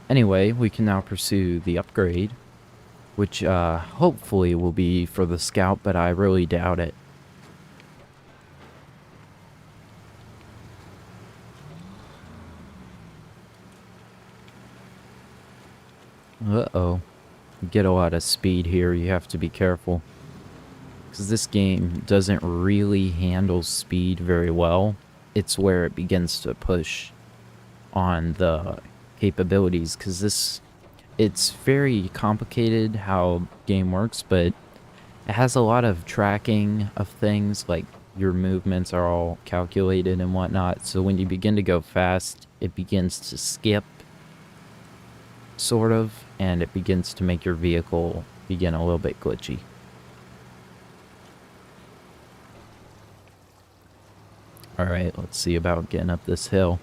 Anyway, we can now pursue the upgrade, which hopefully will be for the Scout, but I really doubt it. Uh-oh. Get a lot of speed here, you have to be careful. Because this game doesn't really handle speed very well. It's where it begins to push on the capabilities, because it's very complicated how game works, but it has a lot of tracking of things, like your movements are all calculated and whatnot, so when you begin to go fast, it begins to skip, sort of, and it begins to make your vehicle begin a little bit glitchy. Alright, let's see about getting up this hill.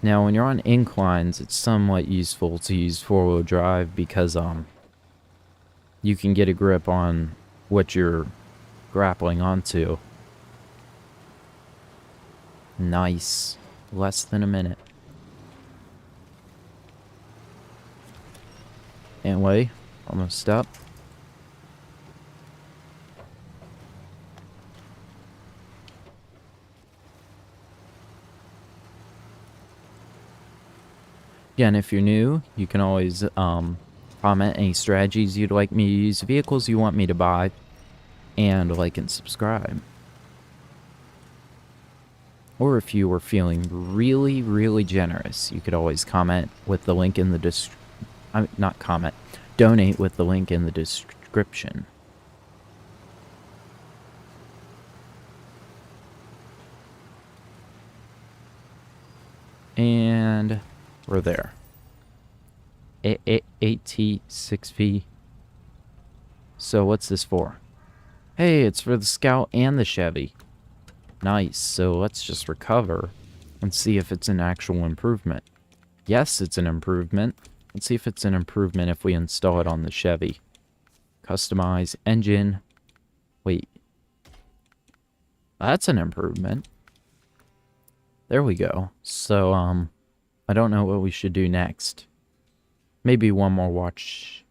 Now, when you're on inclines, it's somewhat useful to use four-wheel drive because you can get a grip on what you're grappling onto. Nice. Less than a minute. Anyway, almost up. Again, if you're new, you can always comment any strategies you'd like me to use, vehicles you want me to buy, and like and subscribe. Or if you were feeling really, really generous, you could always comment with the link in the not comment, donate with the link in the description. And we're there. 8T6V. So what's this for? Hey, it's for the Scout and the Chevy. Nice, so let's just recover and see if it's an actual improvement. Yes, it's an improvement. Let's see if it's an improvement if we install it on the Chevy. Customize engine. Wait. That's an improvement. There we go. So, I don't know what we should do next. Maybe one more watch.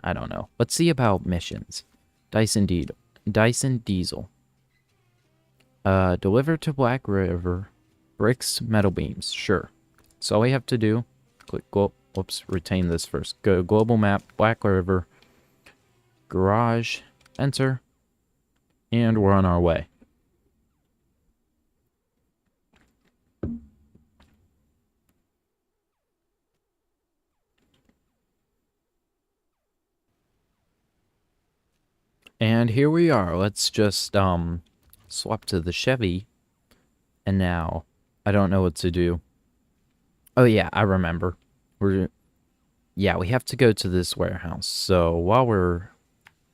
I don't know. Let's see about missions. Dyson Diesel. Deliver to Black River. Bricks, metal beams. Sure. So all we have to do. Click whoops, retain this first. Go to global map, Black River, garage, enter, and we're on our way. And here we are. Let's just swap to the Chevy. And now I don't know what to do. Oh yeah, I remember. Yeah, we have to go to this warehouse. So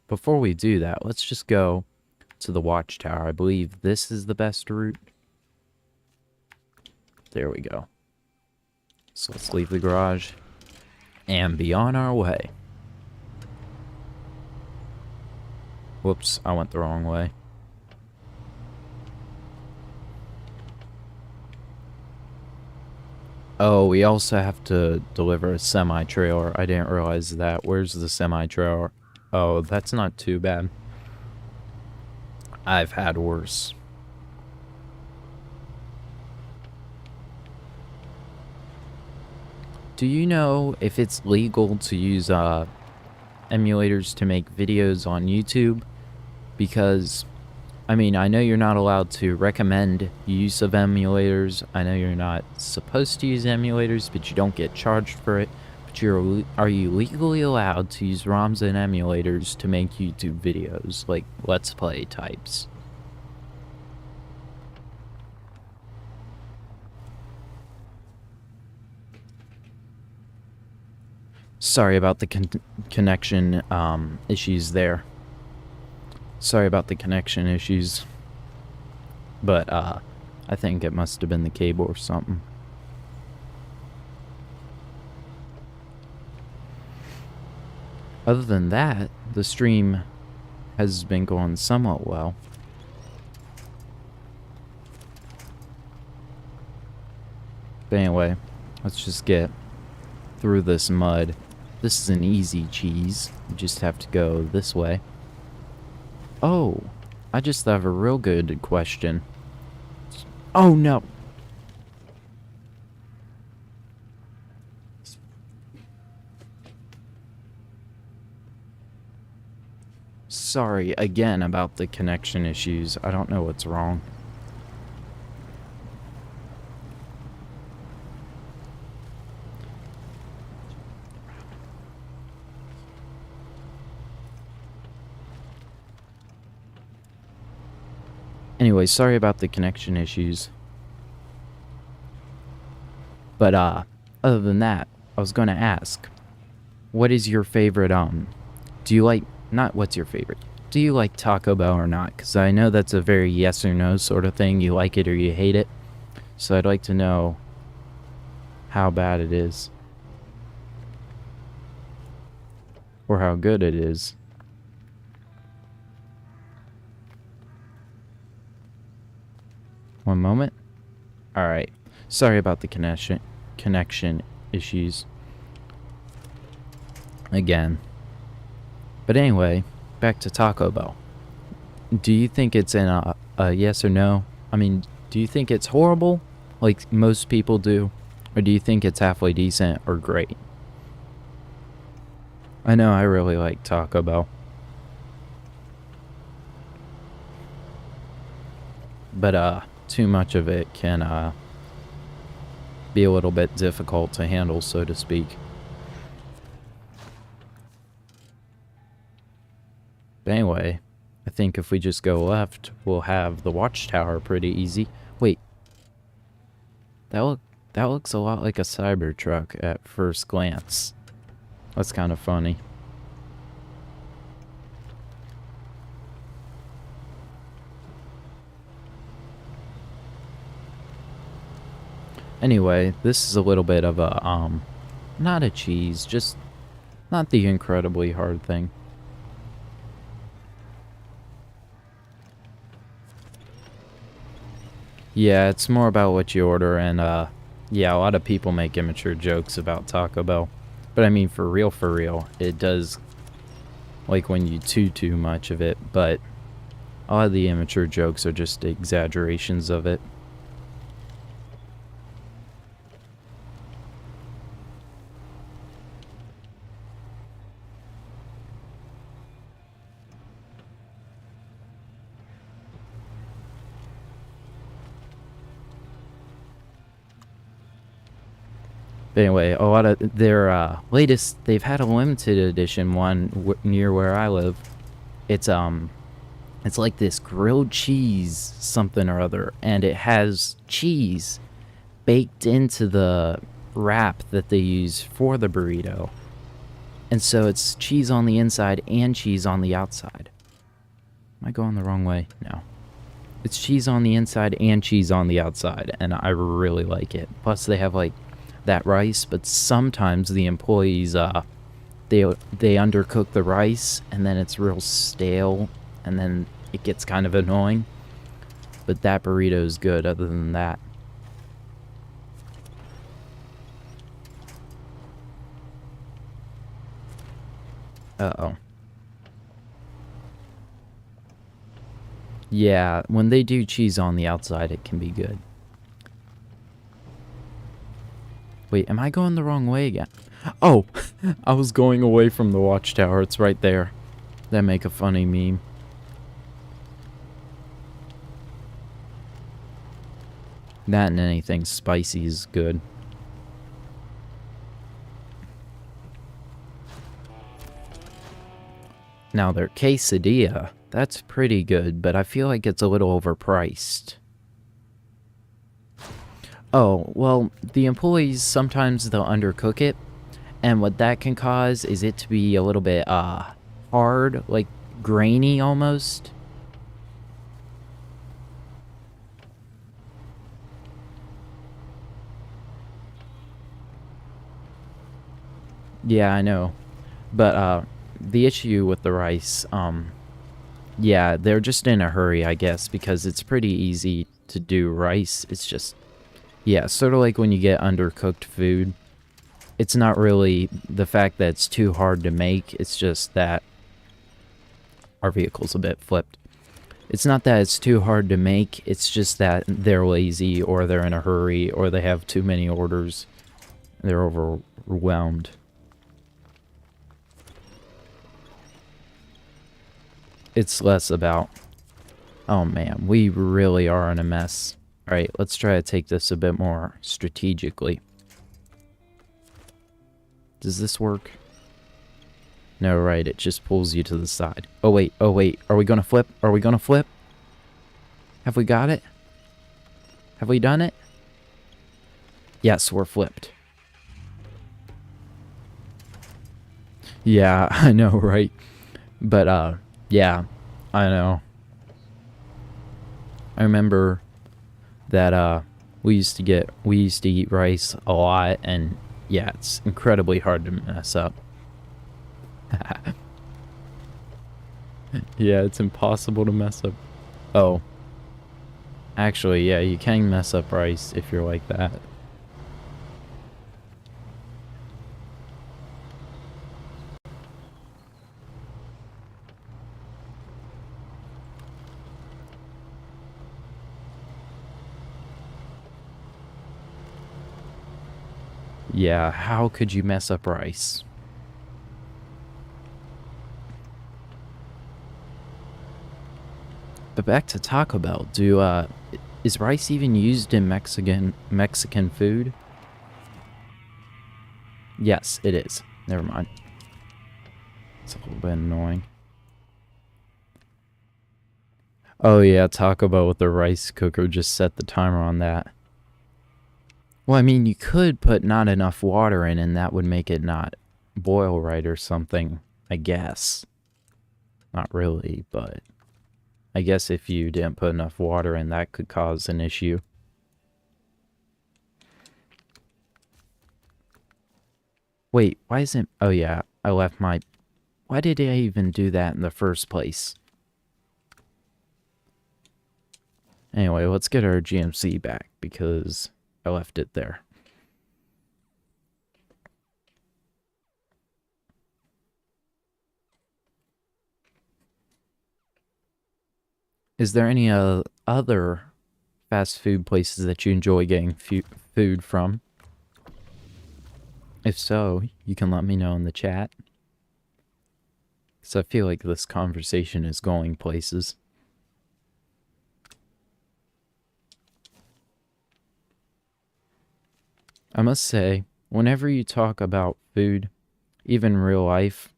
before we do that, let's just go to the watchtower. I believe this is the best route. There we go. So let's leave the garage and be on our way. Whoops, I went the wrong way. Oh, we also have to deliver a semi-trailer. I didn't realize that. Where's the semi-trailer? Oh, that's not too bad. I've had worse. Do you know if it's legal to use emulators to make videos on YouTube? Because, I mean, I know you're not allowed to recommend use of emulators. I know you're not supposed to use emulators, but you don't get charged for it. But are you legally allowed to use ROMs and emulators to make YouTube videos, like Let's Play types? Sorry about the connection issues there. Sorry about the connection issues. But, I think it must have been the cable or something. Other than that, the stream has been going somewhat well. But anyway, let's just get through this mud. This is an easy cheese. You just have to go this way. Oh, I just have a real good question. Oh no. Sorry again about the connection issues. I don't know what's wrong. Anyway, sorry about the connection issues. But, other than that, I was gonna ask, what is your favorite, do you like, not what's your favorite, do you like Taco Bell or not? Because I know that's a very yes or no sort of thing, you like it or you hate it. So I'd like to know how bad it is. Or how good it is. One moment. Alright. Sorry about the connection issues. Again. But anyway, back to Taco Bell. Do you think it's in a yes or no? I mean, do you think it's horrible, like most people do? Or do you think it's halfway decent or great? I know I really like Taco Bell. But, too much of it can, be a little bit difficult to handle, so to speak. But anyway, I think if we just go left, we'll have the watchtower pretty easy. Wait. That looks a lot like a Cybertruck at first glance. That's kind of funny. Anyway, this is a little bit of a, not a cheese, just not the incredibly hard thing. Yeah, it's more about what you order, and, yeah, a lot of people make immature jokes about Taco Bell. But I mean, for real, it does, like, when you too much of it, but a lot of the immature jokes are just exaggerations of it. But anyway, a lot of their latest, they've had a limited edition one near where I live. It's like this grilled cheese something or other, and it has cheese baked into the wrap that they use for the burrito. And so it's cheese on the inside and cheese on the outside. Am I going the wrong way? No. It's cheese on the inside and cheese on the outside, and I really like it. Plus they have like that rice, but sometimes the employees they undercook the rice and then it's real stale and then it gets kind of annoying. But that burrito is good other than that. Uh-oh. Yeah, when they do cheese on the outside, it can be good. Wait, am I going the wrong way again? Oh, I was going away from the watchtower. It's right there. That make a funny meme. That and anything spicy is good. Now their quesadilla, that's pretty good, but I feel like it's a little overpriced. Oh, well, the employees, sometimes they'll undercook it, and what that can cause is it to be a little bit, hard, like grainy almost. Yeah, I know. But, the issue with the rice, yeah, they're just in a hurry, I guess, because it's pretty easy to do rice. It's just, yeah, sort of like when you get undercooked food. It's not really the fact that it's too hard to make, it's just that our vehicle's a bit flipped. It's not that it's too hard to make, it's just that they're lazy, or they're in a hurry, or they have too many orders. They're overwhelmed. It's less about, oh man, we really are in a mess. Alright, let's try to take this a bit more strategically. Does this work? No, right, it just pulls you to the side. Oh wait, are we gonna flip? Are we gonna flip? Have we got it? Have we done it? Yes, we're flipped. Yeah, I know, right? But, yeah, I know. I remember that, we used to eat rice a lot, and yeah, it's incredibly hard to mess up. Yeah, it's impossible to mess up. Oh. Actually, yeah, you can mess up rice if you're like that. Yeah, how could you mess up rice? But back to Taco Bell, is rice even used in Mexican food? Yes, it is. Never mind. It's a little bit annoying. Oh yeah, Taco Bell with the rice cooker, just set the timer on that. Well, I mean, you could put not enough water in and that would make it not boil right or something, I guess. Not really, but I guess if you didn't put enough water in, that could cause an issue. Wait, why isn't... Oh yeah, I left my... Why did I even do that in the first place? Anyway, let's get our GMC back, because I left it there. Is there any other fast food places that you enjoy getting food from? If so, you can let me know in the chat. Because I feel like this conversation is going places. I must say, whenever you talk about food, even real life,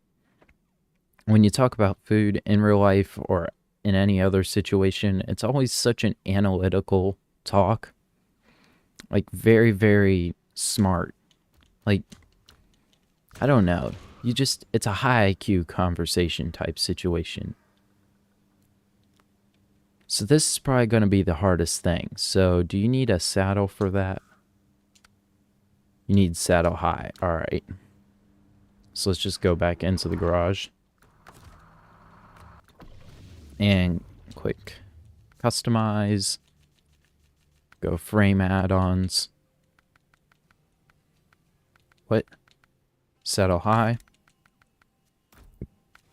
when you talk about food in real life or in any other situation, it's always such an analytical talk. Like, very, very smart. Like, I don't know. It's a high IQ conversation type situation. So this is probably going to be the hardest thing. So do you need a saddle for that? You need saddle high. All right. So let's just go back into the garage. And click customize. Go frame add-ons. What? Saddle high.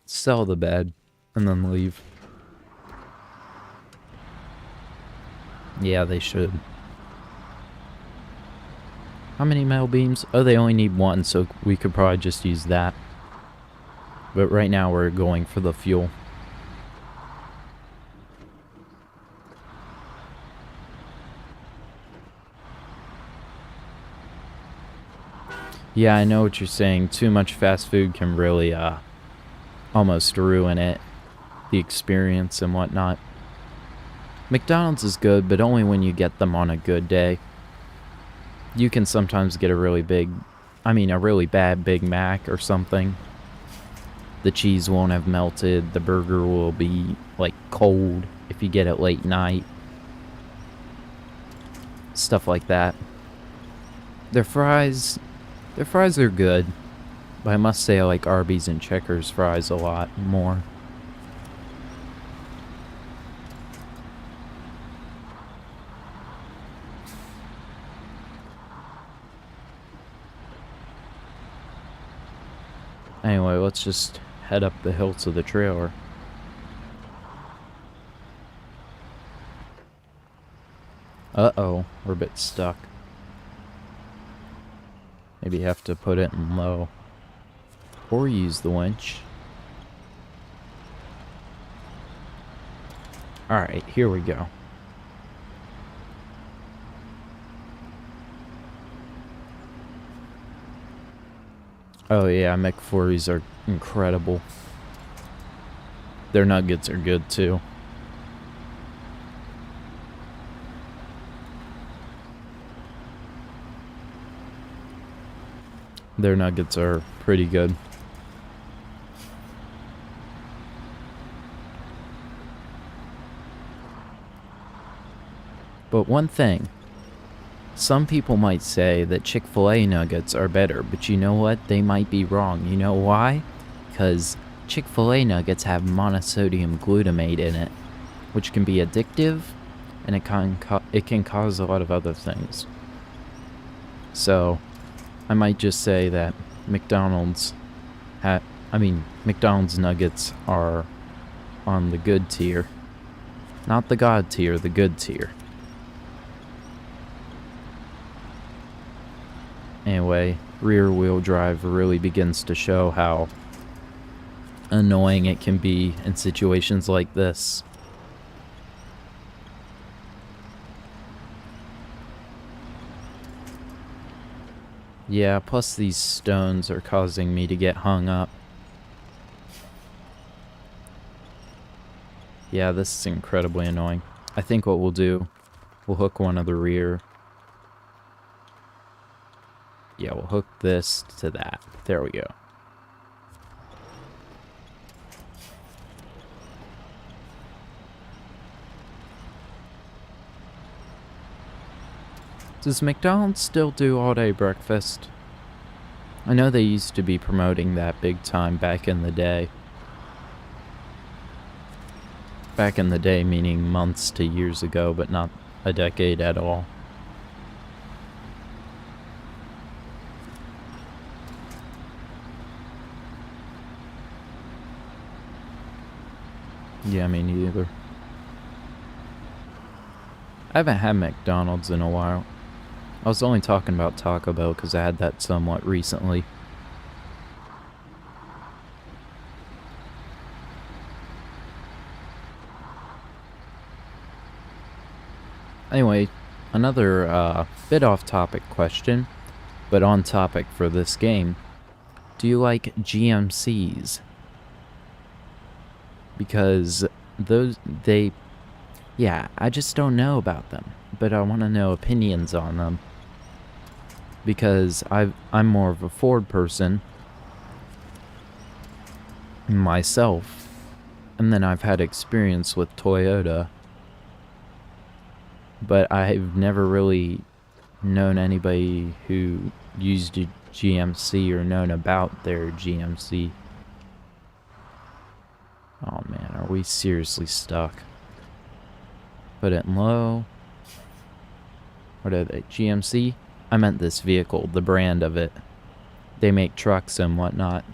Sell the bed. And then leave. Yeah, they should. How many metal beams? Oh, they only need one, so we could probably just use that. But right now we're going for the fuel. Yeah, I know what you're saying. Too much fast food can really almost ruin it. The experience and whatnot. McDonald's is good, but only when you get them on a good day. You can sometimes get a really bad Big Mac or something. The cheese won't have melted. The burger will be, like, cold if you get it late night. Stuff like that. Their fries are good. But I must say I like Arby's and Checkers fries a lot more. Anyway, let's just head up the hill to the trailer. Uh-oh, we're a bit stuck. Maybe you have to put it in low. Or use the winch. Alright, here we go. Oh yeah, McFlurries are incredible. Their nuggets are good too. Their nuggets are pretty good. But one thing, some people might say that Chick-fil-A nuggets are better, but you know what? They might be wrong. You know why? Because Chick-fil-A nuggets have monosodium glutamate in it, which can be addictive, and it can cause a lot of other things. So, I might just say that McDonald's nuggets are on the good tier. Not the God tier, the good tier. Anyway, rear wheel drive really begins to show how annoying it can be in situations like this. Yeah, plus these stones are causing me to get hung up. Yeah, this is incredibly annoying. I think what we'll do, we'll hook one of the rear. Yeah, we'll hook this to that. There we go. Does McDonald's still do all-day breakfast? I know they used to be promoting that big time back in the day. Back in the day meaning months to years ago, but not a decade at all. Yeah, me neither. I haven't had McDonald's in a while. I was only talking about Taco Bell because I had that somewhat recently. Anyway, another bit off-topic question, but on topic for this game. Do you like GMCs? Because yeah, I just don't know about them, but I want to know opinions on them. Because I'm more of a Ford person myself, and then I've had experience with Toyota, but I've never really known anybody who used a GMC or known about their GMC. Oh man, are we seriously stuck? Put it in low. What are they? GMC? I meant this vehicle, the brand of it. They make trucks and whatnot.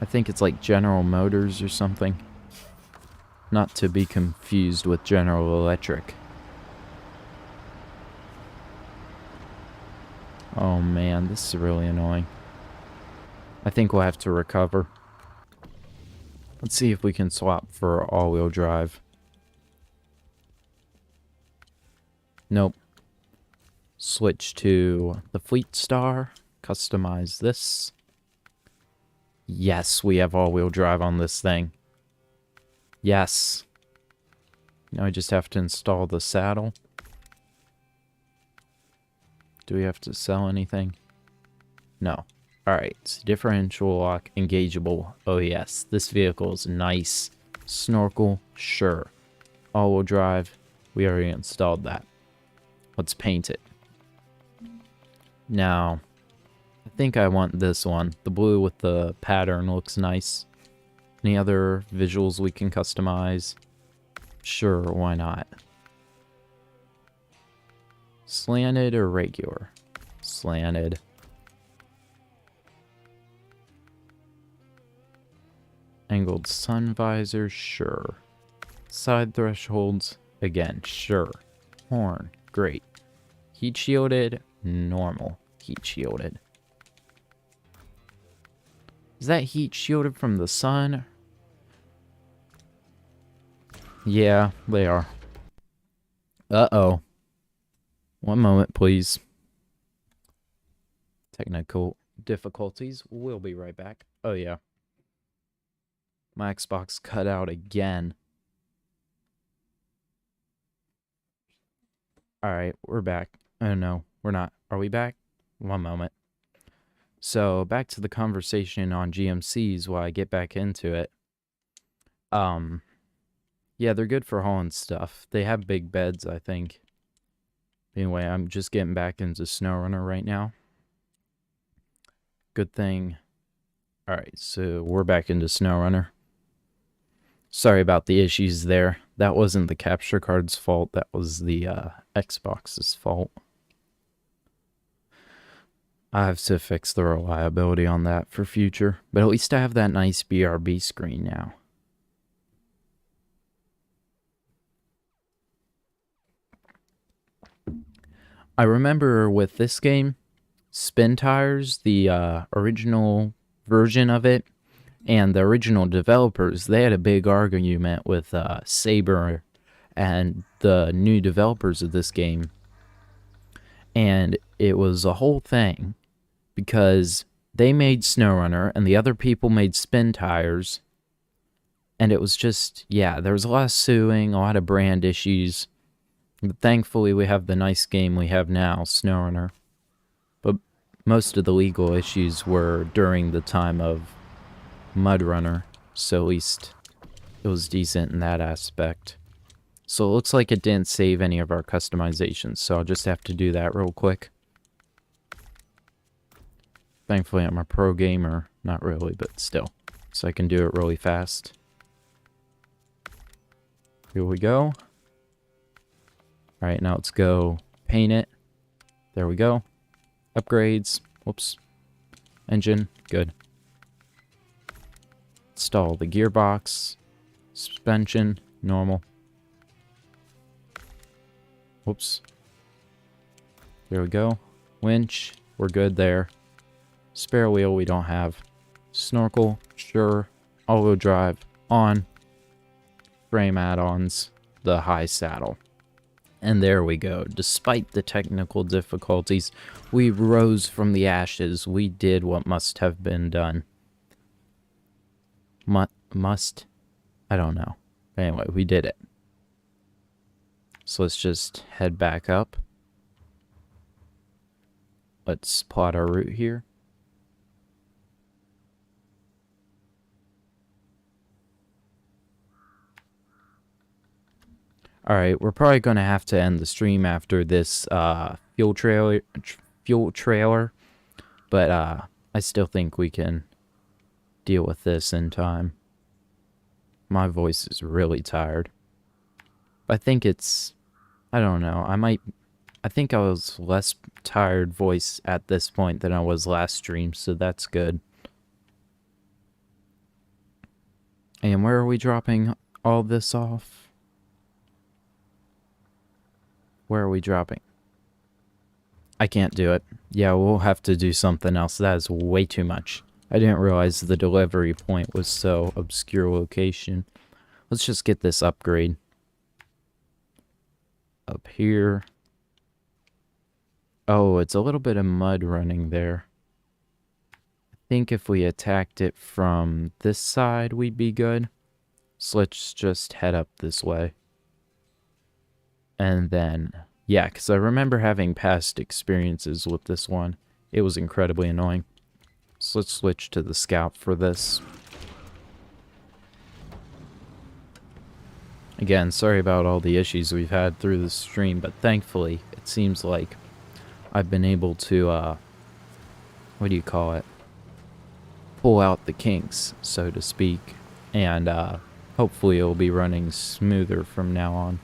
I think it's like General Motors or something. Not to be confused with General Electric. Oh man, this is really annoying. I think we'll have to recover. Let's see if we can swap for all-wheel drive. Nope. Switch to the Fleet Star. Customize this. Yes, we have all-wheel drive on this thing. Yes. Now I just have to install the saddle. Do we have to sell anything? No. Alright, differential lock, engageable. Oh yes, this vehicle is nice. Snorkel, sure. All-wheel drive, we already installed that. Let's paint it. Now, I think I want this one. The blue with the pattern looks nice. Any other visuals we can customize? Sure, why not? Slanted or regular? Slanted. Angled sun visor, sure. Side thresholds, again, sure. Horn, great. Heat shielded, normal. Heat shielded. Is that heat shielded from the sun? Yeah, they are. Uh-oh. One moment, please. Technical difficulties. We'll be right back. Oh, yeah. My Xbox cut out again. Alright, we're back. Oh, no, we're not. Are we back? One moment. So, back to the conversation on GMCs while I get back into it. Yeah, they're good for hauling stuff. They have big beds, I think. Anyway, I'm just getting back into Snowrunner right now. Good thing. Alright, so we're back into Snowrunner. Sorry about the issues there. That wasn't the capture card's fault. That was the Xbox's fault. I have to fix the reliability on that for future. But at least I have that nice BRB screen now. I remember with this game, Spin Tires, the original version of it, and the original developers, they had a big argument with Saber and the new developers of this game. And it was a whole thing because they made Snowrunner and the other people made Spin Tires. And it was just, yeah, there was a lot of suing, a lot of brand issues. But thankfully, we have the nice game we have now, Snowrunner. But most of the legal issues were during the time of Mudrunner, so at least it was decent in that aspect. So it looks like it didn't save any of our customizations, so I'll just have to do that real quick. Thankfully, I'm a pro gamer. Not really, but still. So I can do it really fast. Here we go. Alright, now let's go paint it. There we go. Upgrades. Whoops. Engine. Good. Install the gearbox. Suspension, normal. Whoops. There we go. Winch, we're good there. Spare wheel we don't have. Snorkel, sure. All-wheel drive, on. Frame add-ons, the high saddle. And there we go. Despite the technical difficulties, we rose from the ashes. We did what must have been done. Must? I don't know. Anyway, we did it. So let's just head back up. Let's plot our route here. Alright, we're probably going to have to end the stream after this fuel trailer. But I still think we can deal with this in time. My voice is really tired. I think it's... I don't know. I think I was less tired voice at this point than I was last stream, so that's good. And where are we dropping all this off? Where are we dropping? I can't do it. Yeah, we'll have to do something else. That is way too much. I didn't realize the delivery point was so obscure location. Let's just get this upgrade. Up here. Oh, it's a little bit of mud running there. I think if we attacked it from this side, we'd be good. So let's just head up this way. And then, yeah, because I remember having past experiences with this one. It was incredibly annoying. So let's switch to the scout for this. Again, sorry about all the issues we've had through the stream, but thankfully, it seems like I've been able to, what do you call it? Pull out the kinks, so to speak. And, hopefully it'll be running smoother from now on.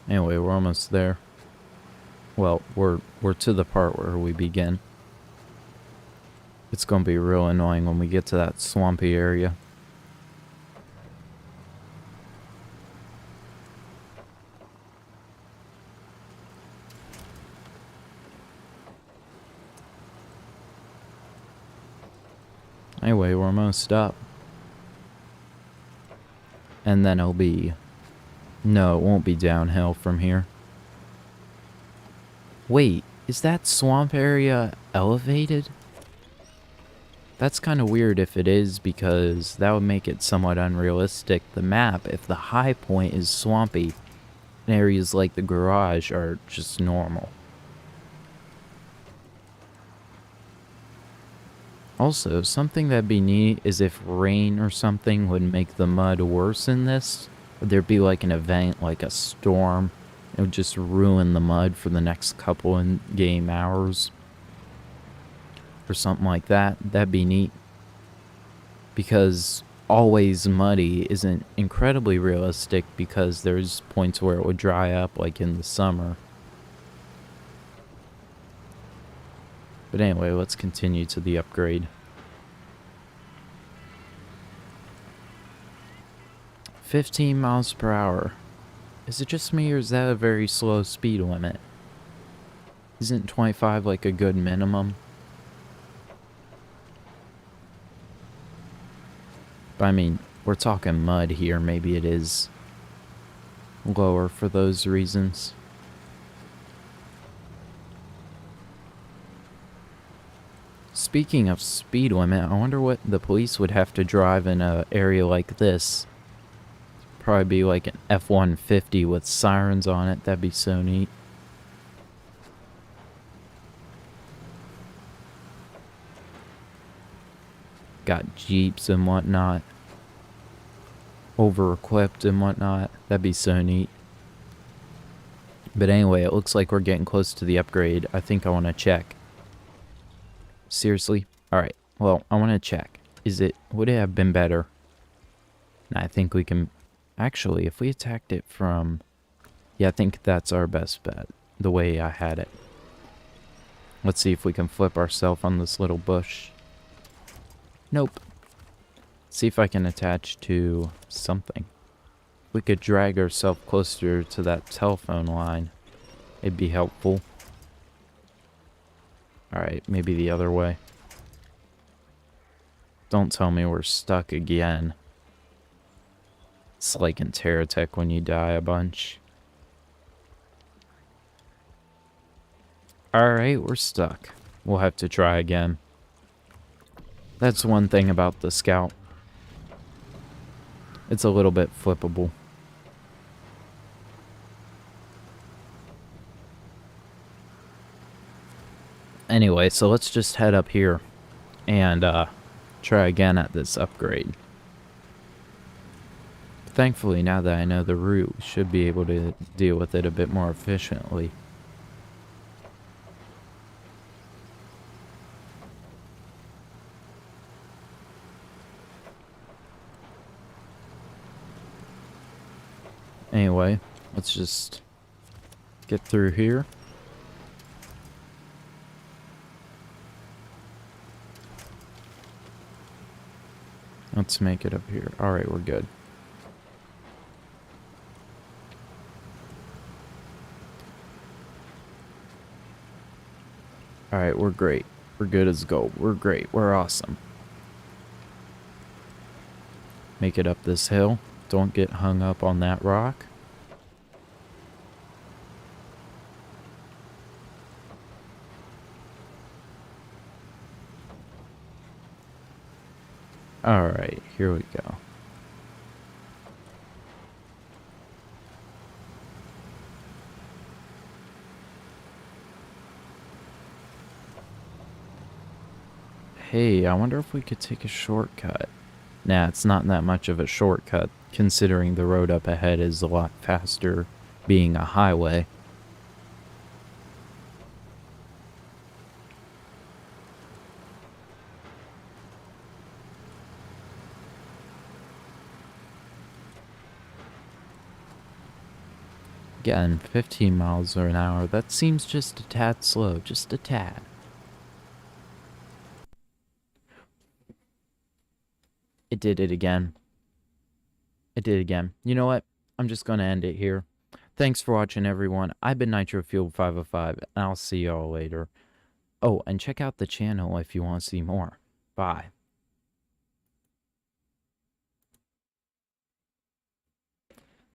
Anyway, we're almost there. Well, we're to the part where we begin. It's gonna be real annoying when we get to that swampy area. Anyway, we're almost up. And then it'll be... No, it won't be downhill from here. Wait, is that swamp area elevated? That's kind of weird if it is, because that would make it somewhat unrealistic. The map, if the high point is swampy, and areas like the garage are just normal. Also, something that'd be neat is if rain or something would make the mud worse in this. Or there'd be like an event, like a storm. It would just ruin the mud for the next couple in-game hours. Or something like that. That'd be neat. Because always muddy isn't incredibly realistic, because there's points where it would dry up, like in the summer. But anyway, let's continue to the upgrade. 15 miles per hour. Is it just me, or is that a very slow speed limit? Isn't 25 like a good minimum? But I mean, we're talking mud here. Maybe it is lower for those reasons. Speaking of speed limit, I wonder what the police would have to drive in an area like this. Probably be like an F-150 with sirens on it. That'd be so neat. Got jeeps and whatnot. Over-equipped and whatnot. That'd be so neat. But anyway, it looks like we're getting close to the upgrade. I think I want to check. Seriously? Alright. Well, I want to check. Would it have been better? Nah, I think we can... Actually, if we attacked it from... Yeah, I think that's our best bet. The way I had it. Let's see if we can flip ourselves on this little bush. Nope. See if I can attach to something. We could drag ourselves closer to that telephone line. It'd be helpful. Alright, maybe the other way. Don't tell me we're stuck again. It's like in Terratech when you die a bunch. Alright, we're stuck. We'll have to try again. That's one thing about the Scout. It's a little bit flippable. Anyway, so let's just head up here and try again at this upgrade. Thankfully, now that I know the route, we should be able to deal with it a bit more efficiently. Anyway, let's just get through here. Let's make it up here. Alright, we're good. Alright, we're great. We're good as gold. We're great. We're awesome. Make it up this hill. Don't get hung up on that rock. Alright, here we go. Hey, I wonder if we could take a shortcut. Nah, it's not that much of a shortcut, considering the road up ahead is a lot faster, being a highway. Again, 15 miles an hour, that seems just a tad slow, just a tad. It did it again. It did again. You know what? I'm just going to end it here. Thanks for watching, everyone. I've been NitroFuel505, and I'll see y'all later. Oh, and check out the channel if you want to see more. Bye.